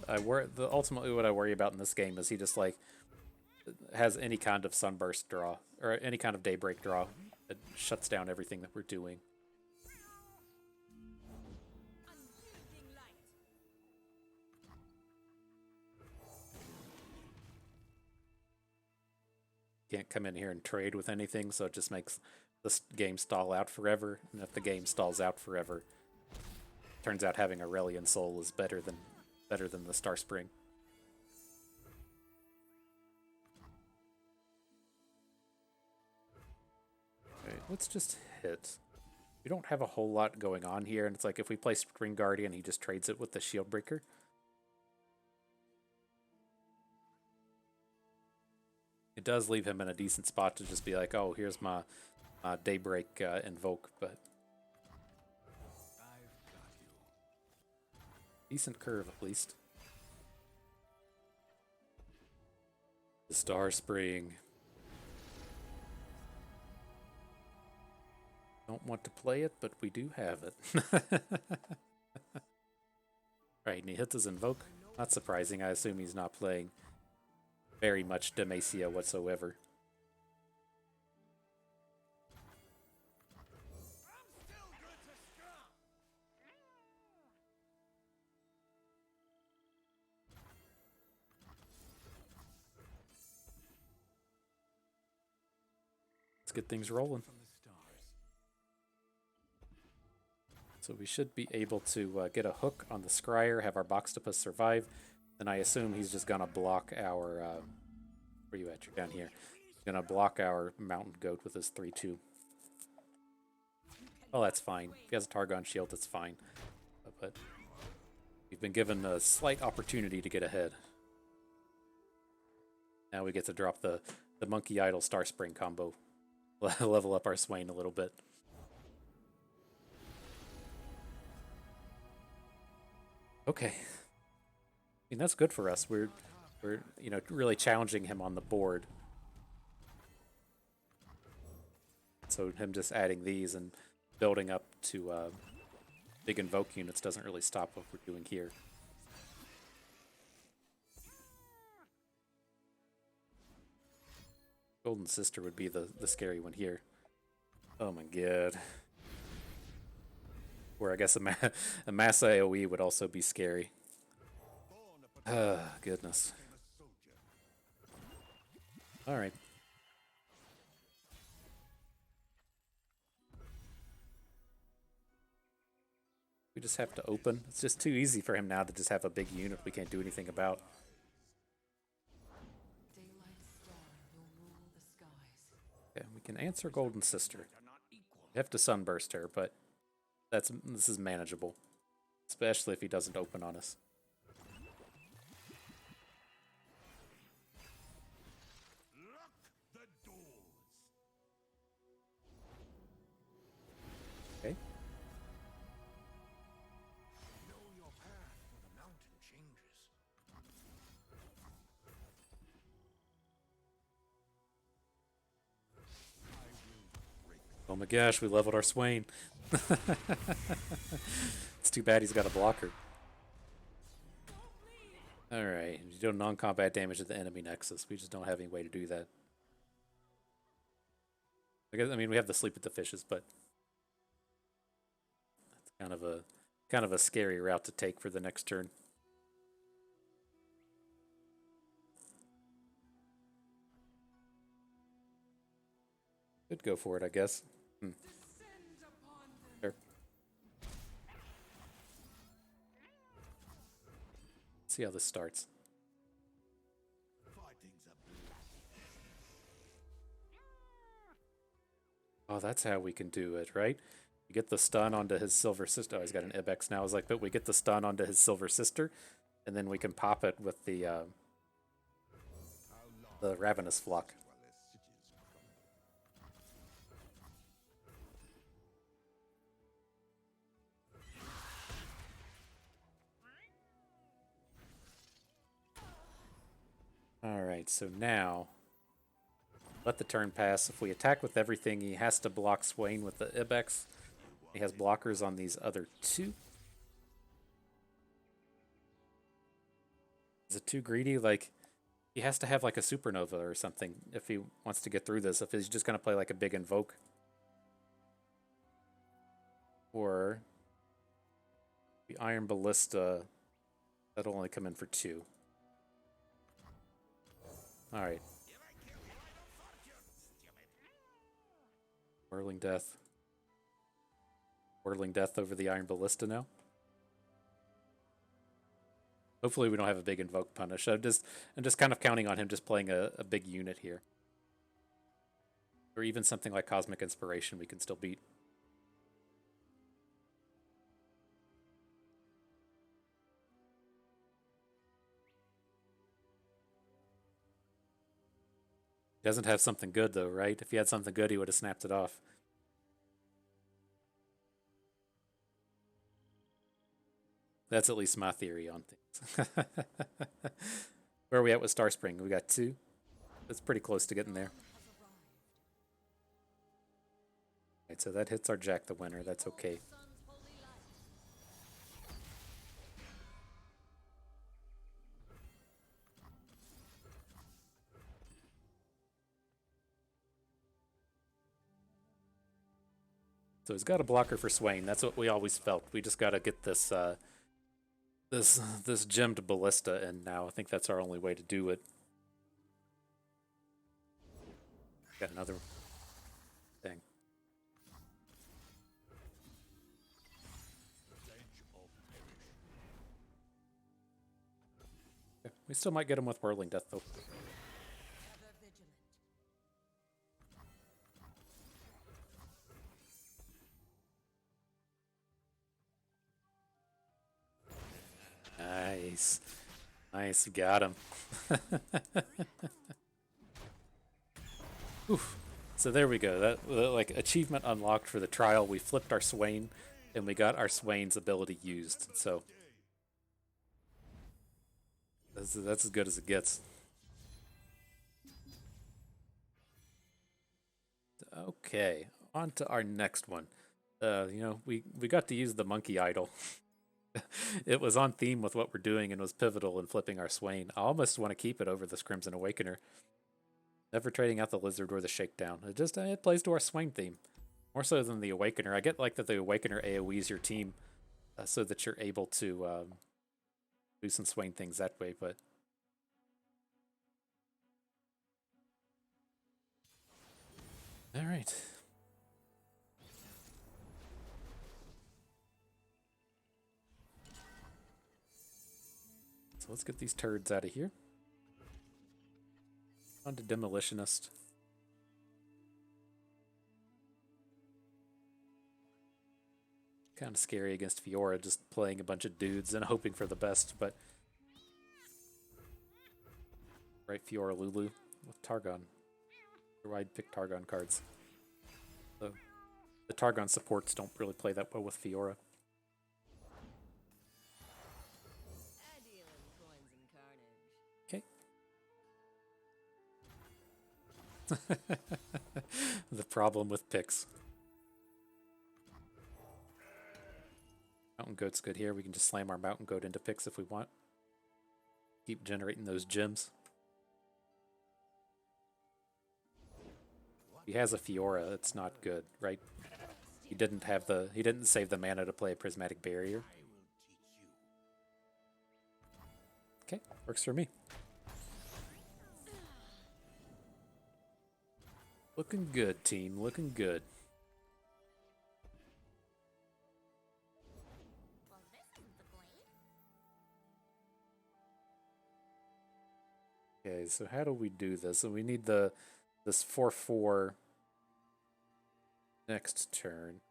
Ultimately what I worry about in this game is he just like has any kind of Sunburst draw or any kind of Daybreak draw that shuts down everything that we're doing. Unlimiting light! Can't come in here and trade with anything, so it just makes this game stall out forever. And if the game stalls out forever, turns out having Aurelion Soul is better than the Star Spring. Okay, let's just hit. We don't have a whole lot going on here, and it's like if we play Spring Guardian, he just trades it with the Shield Breaker. It does leave him in a decent spot to just be like, oh, here's my Daybreak Invoke, but I've got you. decent curve at least. The Star Spring. Don't want to play it, but we do have it. Right, and he hits his Invoke. Not surprising, I assume he's not playing very much Demacia whatsoever. Let's get things rolling. From the stars. So we should be able to get a hook on the Scryer, have our Boxtopus survive. Then I assume he's just gonna block our. Where you at? You're down here. He's gonna block our Mountain Goat with his 3/2. Well, that's fine. If he has a Targon Shield, that's fine. But we've been given a slight opportunity to get ahead. Now we get to drop the Monkey Idol Star Spring combo. Level up our Swain a little bit. Okay. I mean, that's good for us. We're really challenging him on the board. So him just adding these and building up to big Invoke units doesn't really stop what we're doing here. Golden Sister would be the scary one here. Oh my god. Where I guess a mass AoE would also be scary. Goodness. Alright. We just have to open. It's just too easy for him now to just have a big unit we can't do anything about. Okay, we can answer Golden Sister. We have to Sunburst her, but this is manageable. Especially if he doesn't open on us. Okay. Know your path where the mountain changes. Oh my gosh, we leveled our Swain. It's too bad he's got a blocker. Alright, you do non-combat damage to the enemy nexus. We just don't have any way to do that. I mean, we have the Sleep with the Fishes, but that's kind of a scary route to take for the next turn. Could go for it, I guess. Sure. See how this starts. Oh, that's how we can do it, right? We get the stun onto his Silver Sister. Oh, he's got an Ibex now. I was like, but we get the stun onto his Silver Sister, and then we can pop it with the Ravenous Flock. Alright, so now let the turn pass. If we attack with everything, he has to block Swain with the Ibex. He has blockers on these other two. Is it too greedy? Like, he has to have like a Supernova or something if he wants to get through this. If he's just going to play like a big Invoke. Or the Iron Ballista, that'll only come in for 2. Alright. Whirling Death. Whirling Death over the Iron Ballista now. Hopefully we don't have a big Invoke punish. I'm just kind of counting on him just playing a big unit here. Or even something like Cosmic Inspiration we can still beat. He doesn't have something good though, right? If he had something good, he would have snapped it off. That's at least my theory on things. Where are we at with Star Spring? We got 2. That's pretty close to getting there. Right, so that hits our Jack the Winner. That's okay. So he's got a blocker for Swain. That's what we always felt. We just got to get this this gemmed ballista in now. I think that's our only way to do it. Got another thing. Okay. We still might get him with Whirling Death though. Nice. Nice, got him. Oof. So there we go. That like achievement unlocked for the trial. We flipped our Swain, and we got our Swain's ability used. So that's as good as it gets. Okay, on to our next one. We got to use the monkey idol. It was on theme with what we're doing and was pivotal in flipping our Swain. I almost want to keep it over this Crimson Awakener. Never trading out the Lizard or the Shakedown. It plays to our Swain theme. More so than the Awakener. I get like that the Awakener AoEs your team so that you're able to do some Swain things that way, but... Alright. So let's get these turds out of here. On to Demolitionist. Kind of scary against Fiora, just playing a bunch of dudes and hoping for the best, but... Right, Fiora Lulu with Targon. Or I'd pick Targon cards. So the Targon supports don't really play that well with Fiora. The problem with picks. Mountain Goat's good here. We can just slam our Mountain Goat into picks if we want. Keep generating those gems. He has a Fiora. It's not good, right? He didn't save the mana to play a Prismatic Barrier. Okay, works for me. Looking good, team. Looking good. Well, this isn't the blade. Okay, so how do we do this? So we need this 4/4 next turn.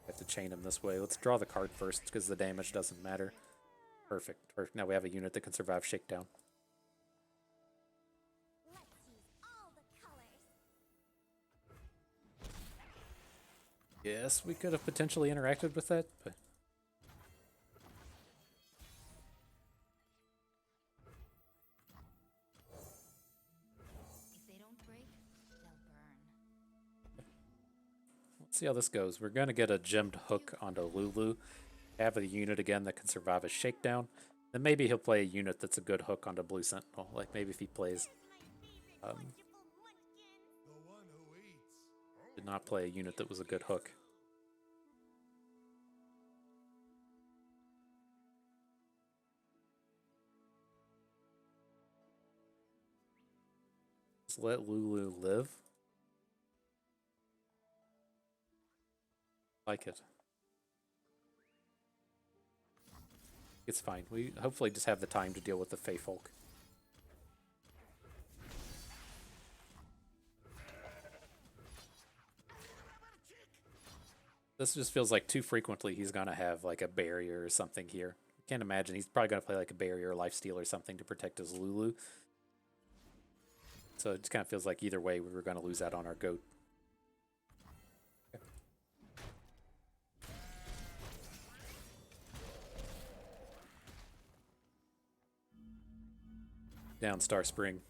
Have to chain him this way. Let's draw the card first because the damage doesn't matter. Perfect. Now we have a unit that can survive Shakedown. Let's use all the colors. Yes, we could have potentially interacted with that, but... If they don't break, they'll burn. Let's see how this goes. We're going to get a gemmed hook onto Lulu. Have a unit again that can survive a Shakedown. Then maybe he'll play a unit that's a good hook onto Blue Sentinel. Like maybe if he plays... did not play a unit that was a good hook. Just let Lulu live. Like it. It's fine. We hopefully just have the time to deal with the Fey Folk. This just feels like too frequently he's gonna have like a barrier or something here. Can't imagine. He's probably gonna play like a barrier or lifesteal or something to protect his Lulu. So it just kind of feels like either way we were going to lose out on our goat. Down Star Spring.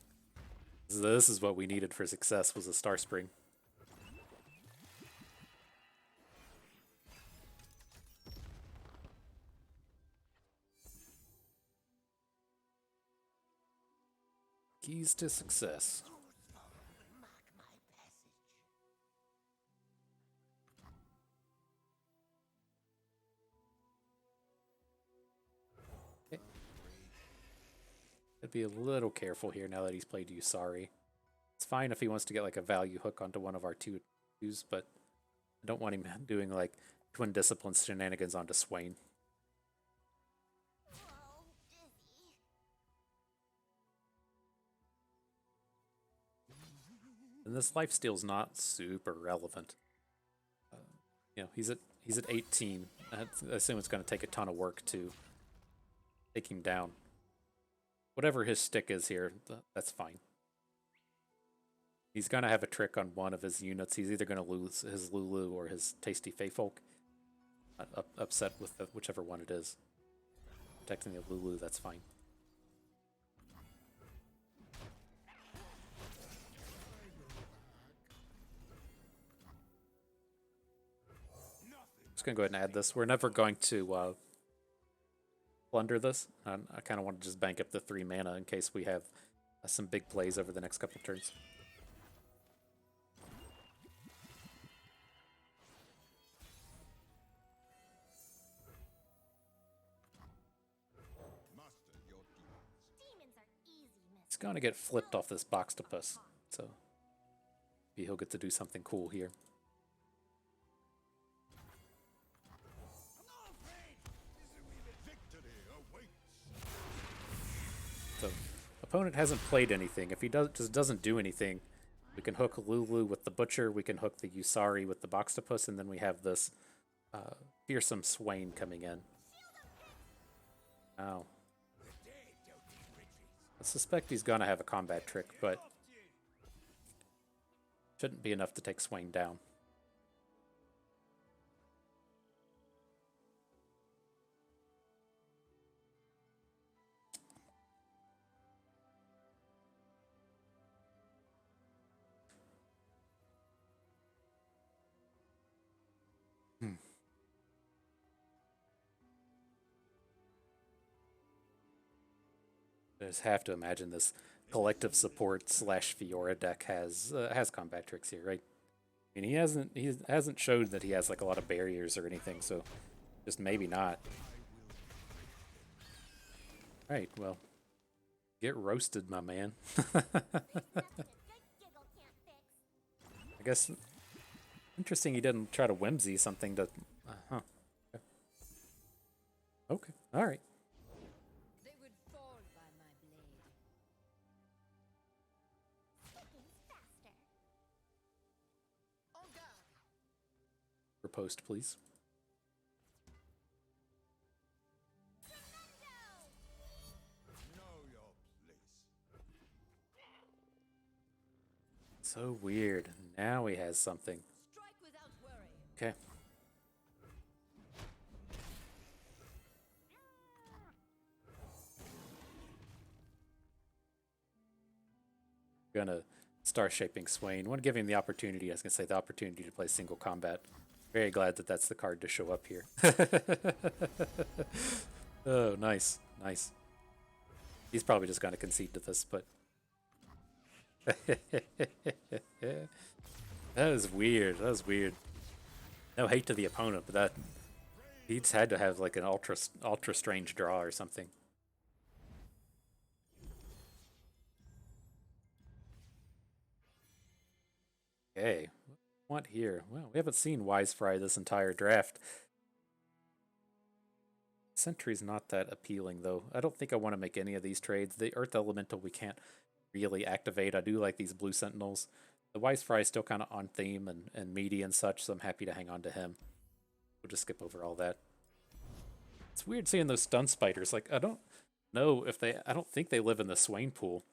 This is what we needed for success, was a Star Spring. Keys to success. Okay. Gotta be a little careful here now that he's played Usari. It's fine if he wants to get like a value hook onto one of our twos, but I don't want him doing like Twin Disciplines shenanigans onto Swain. Whoa, dizzy. And this lifesteal's not super relevant. You know, he's at 18. I assume it's going to take a ton of work to take him down. Whatever his stick is here, that's fine. He's going to have a trick on one of his units. He's either going to lose his Lulu or his Tasty Feyfolk. Upset with whichever one it is. Protecting the Lulu, that's fine. Just going to go ahead and add this. We're never going to plunder this. I kind of want to just bank up the 3 mana in case we have some big plays over the next couple turns. Demons are easy, miss. He's going to get flipped off this Boxtopus, so maybe he'll get to do something cool here. So, opponent hasn't played anything. If he just doesn't do anything, we can hook Lulu with the Butcher, we can hook the Usari with the Boxtopus, and then we have this fearsome Swain coming in. Ow. I suspect he's gonna have a combat trick, but shouldn't be enough to take Swain down. I just have to imagine this collective support / Fiora deck has combat tricks here, right? I mean, he hasn't showed that he has like a lot of barriers or anything, so just maybe not. Right, well, get roasted, my man. Good giggle can't fix. I guess interesting he didn't try to whimsy something to. Huh. Okay. All right. They would fall by my blade. Thickens faster. En garde. Repost, please. Know your place. So weird. Now he has something. Strike without worry. Okay. Gonna Star Shaping Swain. Want to give him the opportunity, I was gonna say the opportunity to play single combat. Very glad that that's the card to show up here. Oh, nice, nice. He's probably just gonna concede to this, but that was weird. That was weird. No hate to the opponent, but that he just had to have like an ultra strange draw or something. Okay, what here? Well, we haven't seen Wise Fry this entire draft. Sentry's not that appealing, though. I don't think I want to make any of these trades. The Earth Elemental we can't really activate. I do like these Blue Sentinels. The Wise Fry is still kind of on theme and meaty and such, so I'm happy to hang on to him. We'll just skip over all that. It's weird seeing those Stun Spiders. Like, I don't know if they... I don't think they live in the Swain pool.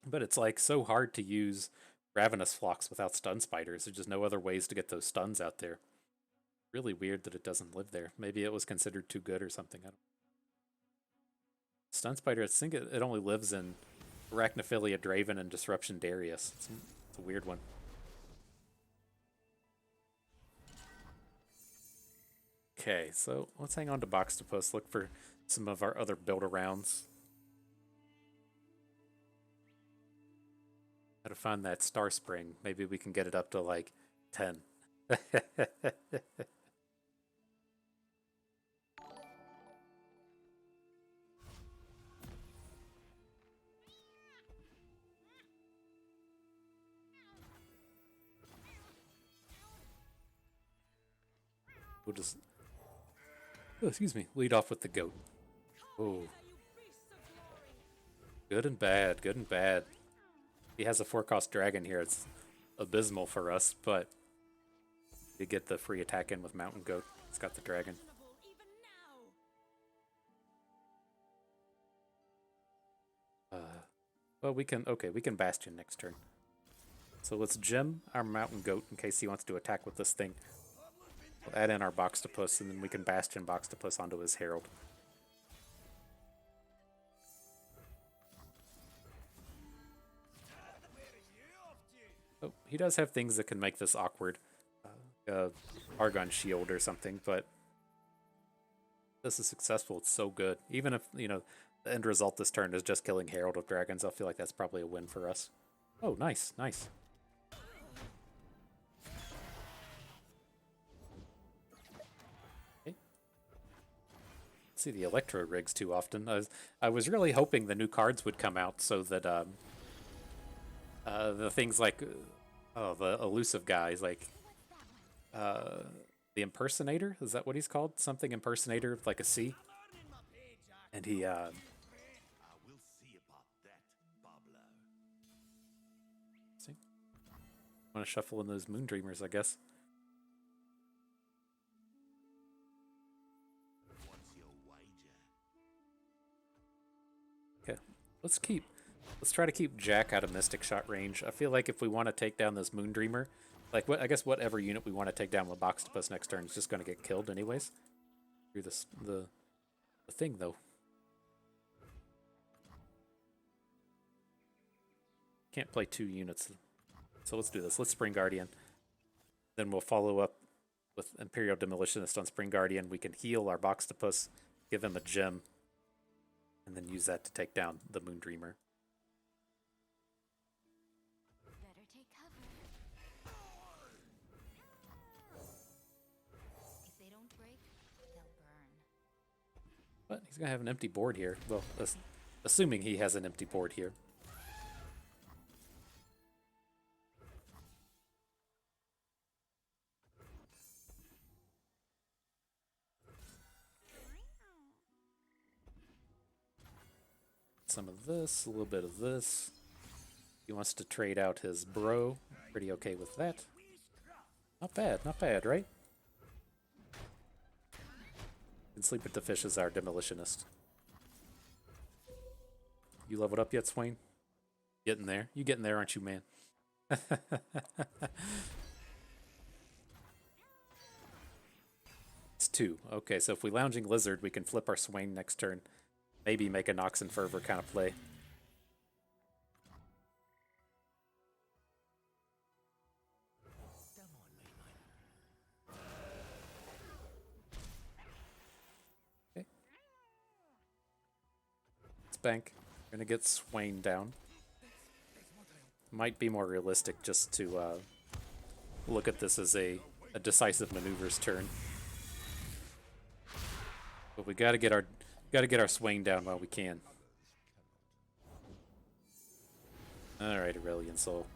But it's like so hard to use Ravenous Flocks without stun spiders. There's just no other ways to get those stuns out there. Really weird that it doesn't live there. Maybe it was considered too good or something. I don't. Stun spider, I think it only lives in Arachnophilia Draven and Disruption Darius. It's a weird one. Okay, so let's hang on to Boxtopus, look for some of our other build-arounds. How to find that Star Spring. Maybe we can get it up to like 10. We'll just, oh, excuse me, lead off with the goat. Oh, good and bad, good and bad. He has a 4-cost dragon here. It's abysmal for us, but we get the free attack in with Mountain Goat. It's got the dragon. Well, we can, okay, we can Bastion next turn. So let's gem our Mountain Goat in case he wants to attack with this thing. We'll add in our Boxtopus, and then we can Bastion Boxtopus onto his Herald. Oh, he does have things that can make this awkward. Argon Shield or something, but this is successful. It's so good. Even if, you know, the end result this turn is just killing Herald of Dragons, I feel like that's probably a win for us. Oh, nice, nice. See the Electro rigs too often. I was really hoping the new cards would come out so that the things like the elusive guys like the Impersonator, is that what he's called? Something Impersonator, like a C. And he I will see about that, Pablo. see, want to shuffle in those Moondreamers, I guess. Okay, let's try to keep Jack out of Mystic Shot range. I feel like if we want to take down this Moondreamer, like I guess whatever unit we want to take down with Boxtopus next turn is just going to get killed anyways. Through this the thing though. Can't play 2 units, so let's do this. Let's Spring Guardian. Then we'll follow up with Imperial Demolitionist on Spring Guardian. We can heal our Boxtopus, give him a gem, and then use that to take down the Moondreamer. Better take cover. If they don't break, they'll burn. But he's going to have an empty board here. Well, assuming he has an empty board here. Some of this, a little bit of this. He wants to trade out his bro. Pretty okay with that. Not bad, right? And Sleep at the Fish is our Demolitionist. You leveled up yet, Swain? Getting there. You getting there, aren't you, man? It's 2. Okay, so if we Lounging Lizard, we can flip our Swain next turn. Maybe make a Nox and Fervor kind of play. Okay. Let's bank. We're gonna get Swain down. Might be more realistic just to look at this as a decisive maneuvers turn. But we gotta get our Swain down while we can. Alright, Aurelian Soul.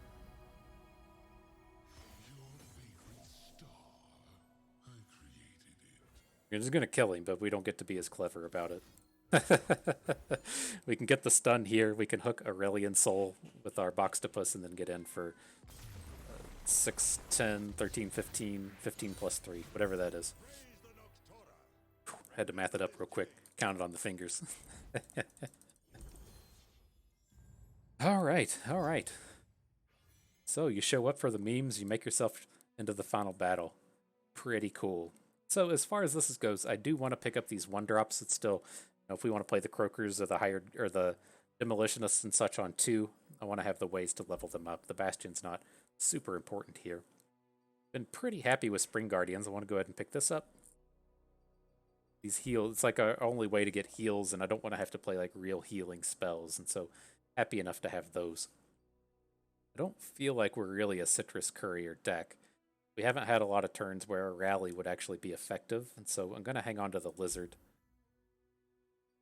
We're just gonna kill him, but we don't get to be as clever about it. We can get the stun here. We can hook Aurelian Soul with our Boxtopus and then get in for 6, 10, 13, 15, 15 plus 3, whatever that is. Had to math it up real quick. Count it on the fingers. All right, all right. So you show up for the memes, you make yourself into the final battle. Pretty cool. So as far as this goes, I do want to pick up these one drops. It's still, if we want to play the croakers or the higher or the demolitionists and such on 2, I want to have the ways to level them up. The bastion's not super important here. Been pretty happy with Spring Guardians. I want to go ahead and pick this up. These heals, it's like our only way to get heals, and I don't want to have to play like real healing spells, and so happy enough to have those. I don't feel like we're really a Citrus Courier deck. We haven't had a lot of turns where a rally would actually be effective, and so I'm going to hang on to the Lizard.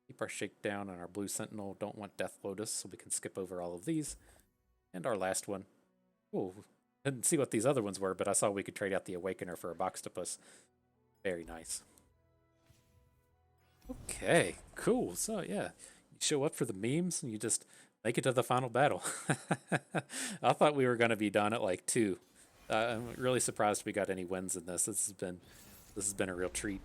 Keep our Shakedown and our Blue Sentinel. Don't want Death Lotus, so we can skip over all of these. And our last one. Oh, didn't see what these other ones were, but I saw we could trade out the Awakener for a Boxtopus. Very nice. Okay, cool. So yeah, you show up for the memes and you just make it to the final battle. I thought we were going to be done at like 2. I'm really surprised we got any wins in this. This has been a real treat.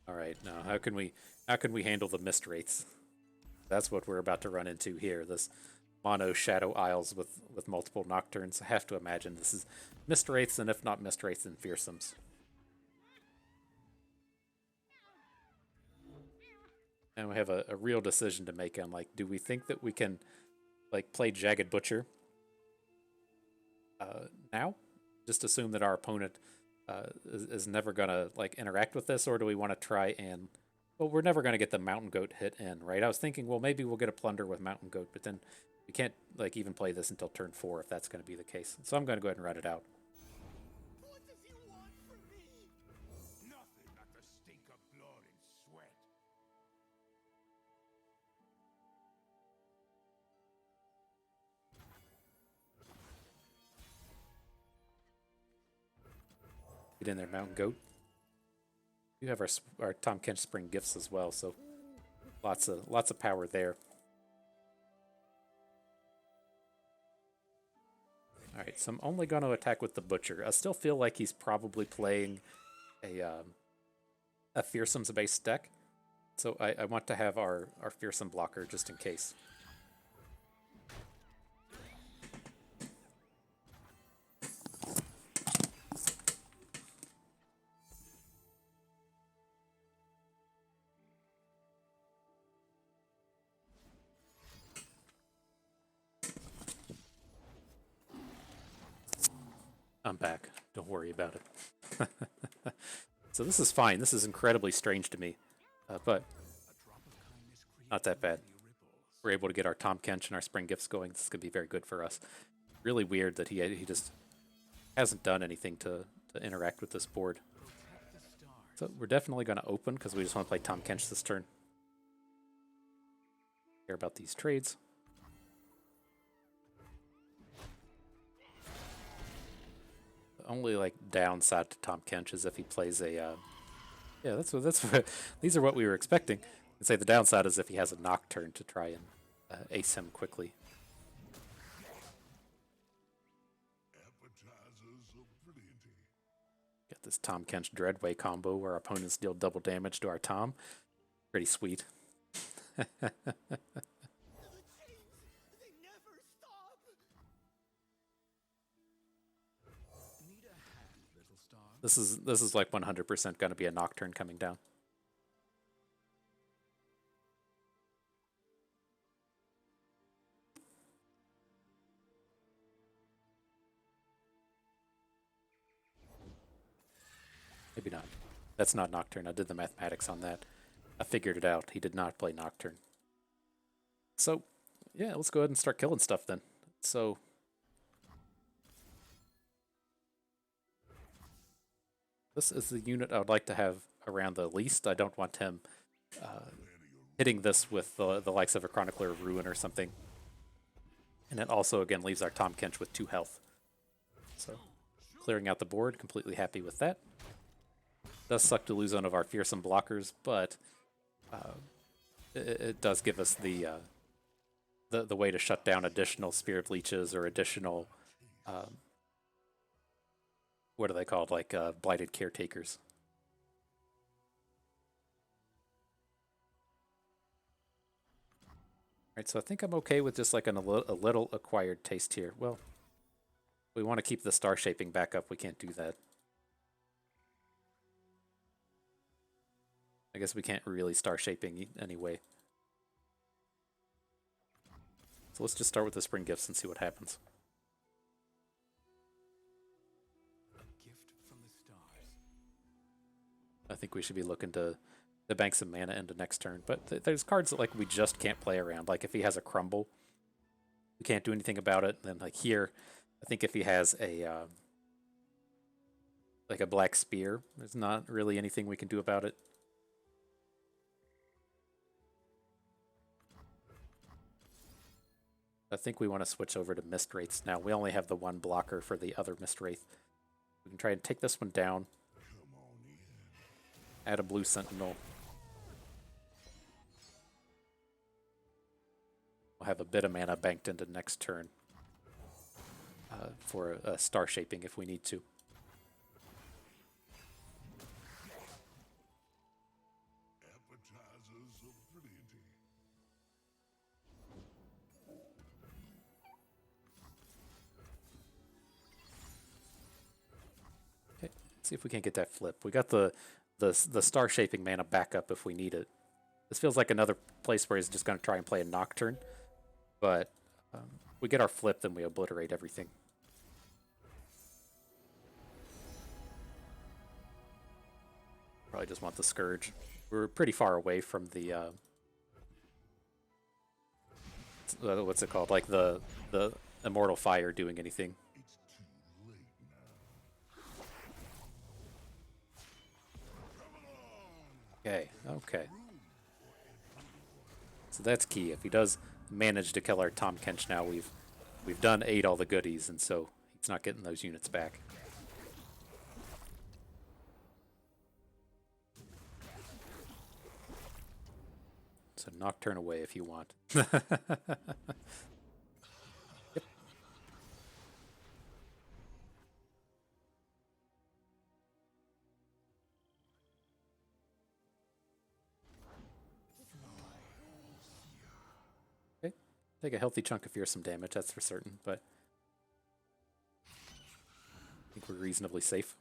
All right, now how can we handle the Mist Wraiths? That's what we're about to run into here. This mono Shadow Isles with multiple Nocturnes. I have to imagine this is Mist Wraiths, and if not Mist Wraiths, then Fearsomes. And we have a real decision to make on, like, do we think that we can, like, play Jagged Butcher now? Just assume that our opponent is never going to, like, interact with this, or do we want to try and... Well, we're never going to get the Mountain Goat hit in, right? I was thinking, well, maybe we'll get a Plunder with Mountain Goat, but then we can't, like, even play this until turn 4 if that's going to be the case. So I'm going to go ahead and run it out. What does he want from me? Nothing but the stink of blood and sweat. Get in there, Mountain Goat. We have our Tahm Kench Spring Gifts as well, so lots of power there. All right, so I'm only going to attack with the Butcher. I still feel like he's probably playing a Fearsomes based deck, so I want to have our Fearsome blocker just in case. I'm back. Don't worry about it. So this is fine. This is incredibly strange to me, but not that bad. We're able to get our Tahm Kench and our Spring Gifts going. This is going to be very good for us. Really weird that he just hasn't done anything to interact with this board. So we're definitely going to open because we just want to play Tahm Kench this turn. Care about these trades. Only like downside to Tahm Kench is if he plays a yeah, that's what these are what we were expecting. I'd say the downside is if he has a Nocturne to try and ace him quickly. Appetizers of brilliancy. Got this Tahm Kench Dreadway combo where our opponents deal double damage to our Tahm. Pretty sweet. This is like 100% going to be a Nocturne coming down. Maybe not. That's not Nocturne. I did the mathematics on that. I figured it out. He did not play Nocturne. So, yeah, let's go ahead and start killing stuff then. So, this is the unit I would like to have around the least. I don't want him hitting this with the likes of a Chronicler of Ruin or something. And it also, again, leaves our Tahm Kench with 2 health. So, clearing out the board, completely happy with that. Does suck to lose one of our fearsome blockers, but it does give us the way to shut down additional Spirit Leeches or additional what are they called, like Blighted Caretakers. Alright, so I think I'm okay with just like a little acquired taste here. Well, we want to keep the star shaping back up. We can't do that. I guess we can't really star shaping anyway. So let's just start with the spring gifts and see what happens. Gift from the stars. I think we should be looking to bank some mana into next turn. But there's cards that like we just can't play around. Like if he has a crumble, we can't do anything about it. And then like here, I think if he has a like a black spear, there's not really anything we can do about it. I think we want to switch over to Mist Wraiths now. We only have the one blocker for the other Mist Wraith. We can try and take this one down. Add a blue Sentinel. We'll have a bit of mana banked into next turn for a star shaping if we need to. Appetizers of plenty. Okay, let's see if we can get that flip. We got the star shaping mana backup if we need it. This feels like another place where he's just going to try and play a Nocturne, but we get our flip, then we obliterate everything. Probably just want the Scourge. We're pretty far away from the what's it called? Like the Immortal Fire doing anything. Okay, okay. So that's key. If he does manage to kill our Tahm Kench now, we've done 8 all the goodies, and so he's not getting those units back. So Nocturne away if you want. Yep. Okay. Take a healthy chunk of fearsome damage, that's for certain, but I think we're reasonably safe.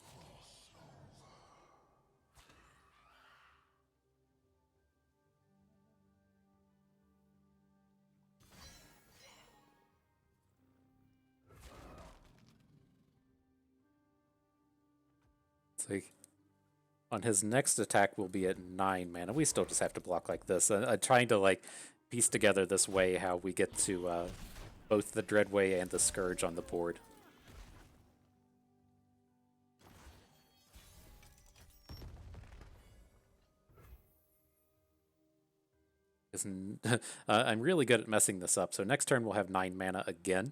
Like on his next attack will be at 9 mana. We still just have to block like this. I'm trying to like piece together this way how we get to both the Dreadway and the Scourge on the board. I'm really good at messing this up. So next turn we'll have 9 mana again.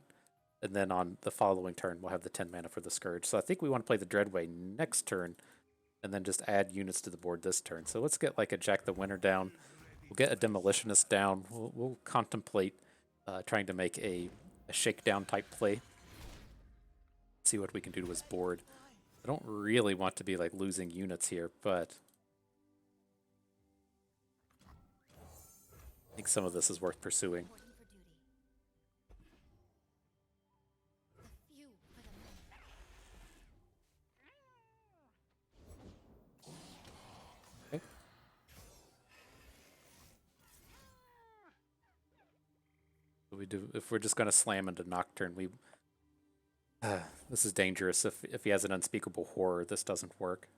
And then on the following turn, we'll have the 10 mana for the Scourge. So I think we want to play the Dreadway next turn, and then just add units to the board this turn. So let's get like a Jack the Winter down. We'll get a Demolitionist down. We'll contemplate trying to make a shakedown type play. See what we can do to his board. I don't really want to be like losing units here, but I think some of this is worth pursuing. We do if we're just going to slam into Nocturne. This is dangerous. If he has an Unspeakable Horror, this doesn't work.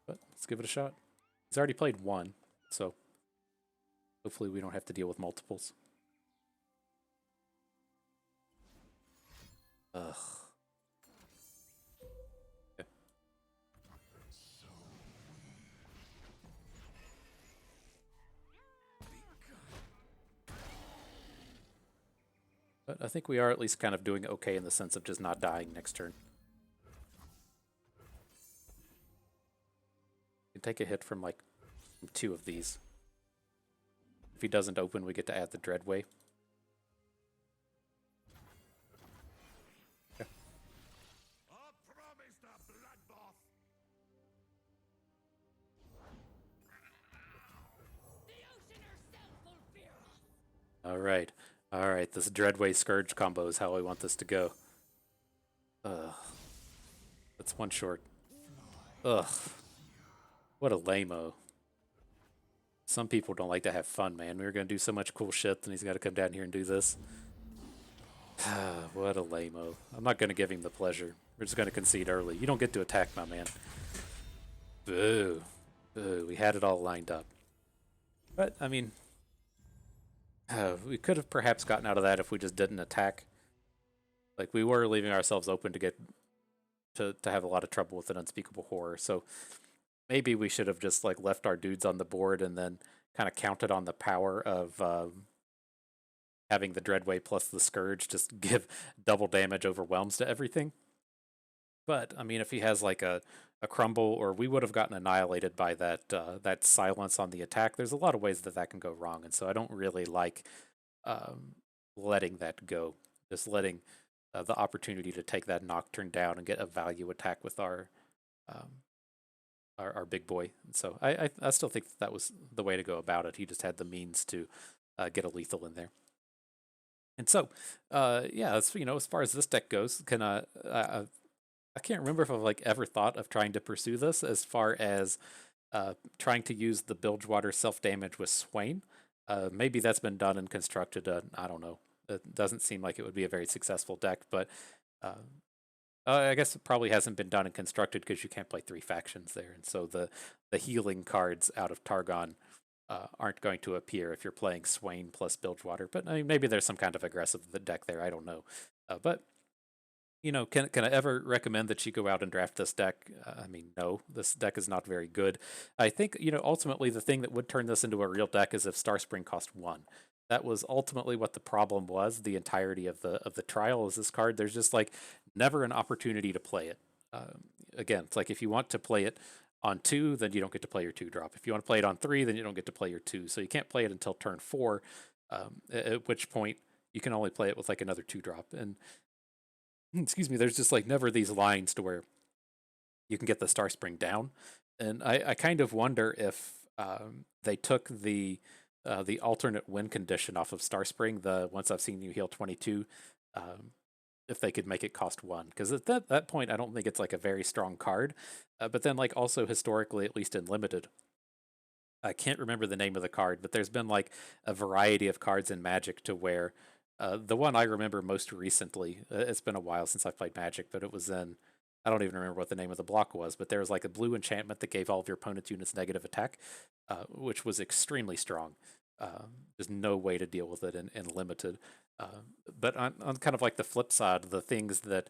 But let's give it a shot. He's already played 1, so hopefully we don't have to deal with multiples. Ugh. But I think we are at least kind of doing okay in the sense of just not dying next turn. We can take a hit from like 2 of these. If he doesn't open, we get to add the Dreadway. A promise Alright. Alright, this Dreadway Scourge combo is how I want this to go. Ugh. That's one short. Ugh. What a lame-o. Some people don't like to have fun, man. We were going to do so much cool shit, then he's got to come down here and do this. What a lame-o. I'm not going to give him the pleasure. We're just going to concede early. You don't get to attack, my man. Boo. Boo. We had it all lined up. But, I mean, we could have perhaps gotten out of that if we just didn't attack. Like, we were leaving ourselves open to get to have a lot of trouble with an unspeakable horror. So maybe we should have just like left our dudes on the board and then kind of counted on the power of having the Dreadway plus the Scourge just give double damage overwhelms to everything. But I mean, if he has like a crumble, or we would have gotten annihilated by that silence on the attack. There's a lot of ways that that can go wrong, and so I don't really like letting that go. Just letting the opportunity to take that Nocturne down and get a value attack with our big boy. And so I still think that was the way to go about it. He just had the means to get a lethal in there. And so, yeah, as far as this deck goes, I can't remember if I've like ever thought of trying to pursue this as far as trying to use the Bilgewater self-damage with Swain. Maybe that's been done and constructed. I don't know. It doesn't seem like it would be a very successful deck, but I guess it probably hasn't been done and constructed because you can't play 3 factions there, and so the healing cards out of Targon aren't going to appear if you're playing Swain plus Bilgewater. But I mean, maybe there's some kind of aggressive deck there. I don't know. But can I ever recommend that you go out and draft this deck? I mean, no, this deck is not very good. I think ultimately the thing that would turn this into a real deck is if Starspring cost 1. That was ultimately what the problem was. The entirety of the trial is this card. There's just like never an opportunity to play it. Again, it's like if you want to play it on 2, then you don't get to play your 2-drop. If you want to play it on 3, then you don't get to play your 2. So you can't play it until turn 4, at which point you can only play it with like another 2-drop. And excuse me, there's just like never these lines to where you can get the Starspring down. And I kind of wonder if they took the alternate win condition off of Starspring, the once I've seen you heal 22, if they could make it cost 1. Because at that point, I don't think it's like a very strong card. But then like also historically, at least in Limited, I can't remember the name of the card, but there's been like a variety of cards in Magic to where the one I remember most recently, it's been a while since I've played Magic, but it was in, I don't even remember what the name of the block was, but there was like a blue enchantment that gave all of your opponent's units negative attack, which was extremely strong. There's no way to deal with it in Limited. But on kind of like the flip side, the things that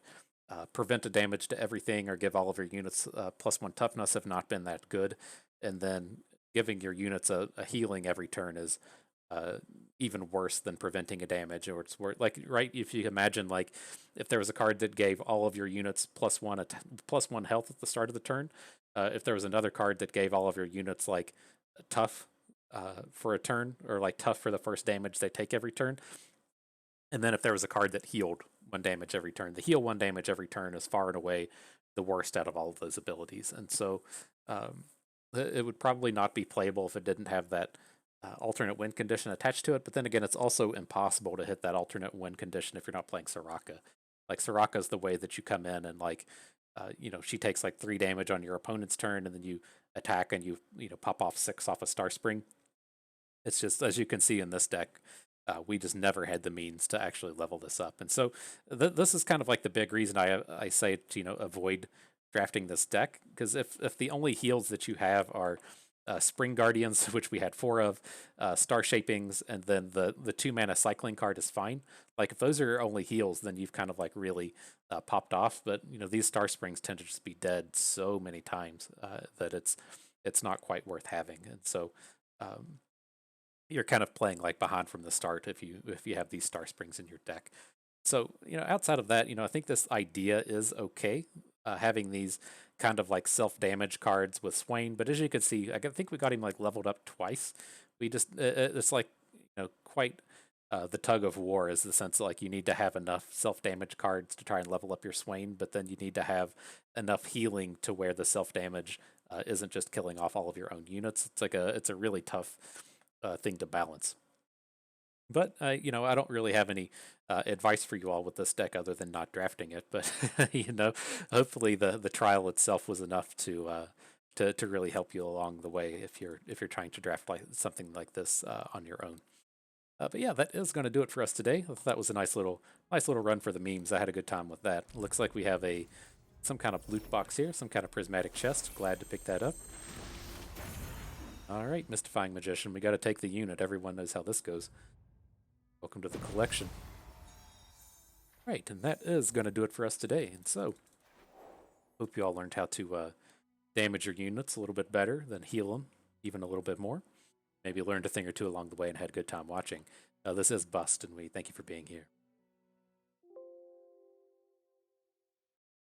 prevent a damage to everything or give all of your units +1 toughness have not been that good. And then giving your units a healing every turn is even worse than preventing a damage. Or it's worth, like, right, if you imagine like if there was a card that gave all of your units +1 health at the start of the turn, if there was another card that gave all of your units like tough for a turn, or like tough for the first damage they take every turn, and then if there was a card that healed 1 damage every turn, the heal 1 damage every turn is far and away the worst out of all of those abilities. And so it would probably not be playable if it didn't have that alternate win condition attached to it. But then again, it's also impossible to hit that alternate win condition if you're not playing Soraka. Like, Soraka is the way that you come in and like, she takes like 3 damage on your opponent's turn, and then you attack and you pop off 6 off a Starspring. It's just, as you can see in this deck, we just never had the means to actually level this up. And so this is kind of like the big reason I say to avoid drafting this deck, because if the only heals that you have are Spring Guardians, which we had 4 of, Star Shapings, and then the 2-mana cycling card is fine. Like, if those are your only heals, then you've kind of like really popped off. But these Star Springs tend to just be dead so many times that it's not quite worth having. And so you're kind of playing like behind from the start if you have these Star Springs in your deck. So outside of that, I think this idea is okay, having these kind of like self-damage cards with Swain. But as you can see, I think we got him like leveled up twice. We just it's like quite the tug of war, is the sense that like you need to have enough self-damage cards to try and level up your Swain, but then you need to have enough healing to where the self-damage isn't just killing off all of your own units. It's a really tough thing to balance. But you know, I don't really have any advice for you all with this deck other than not drafting it. But you know, hopefully the trial itself was enough to really help you along the way if you're trying to draft like something like this on your own. But yeah, that is going to do it for us today. I thought that was a nice little run for the memes. I had a good time with that. Looks like we have some kind of loot box here, some kind of prismatic chest. Glad to pick that up. All right, Mystifying Magician, we got to take the unit. Everyone knows how this goes. Welcome to the collection. Right, and that is going to do it for us today. And so, hope you all learned how to damage your units a little bit better, then heal them even a little bit more. Maybe learned a thing or two along the way and had a good time watching. This is Bust, and we thank you for being here.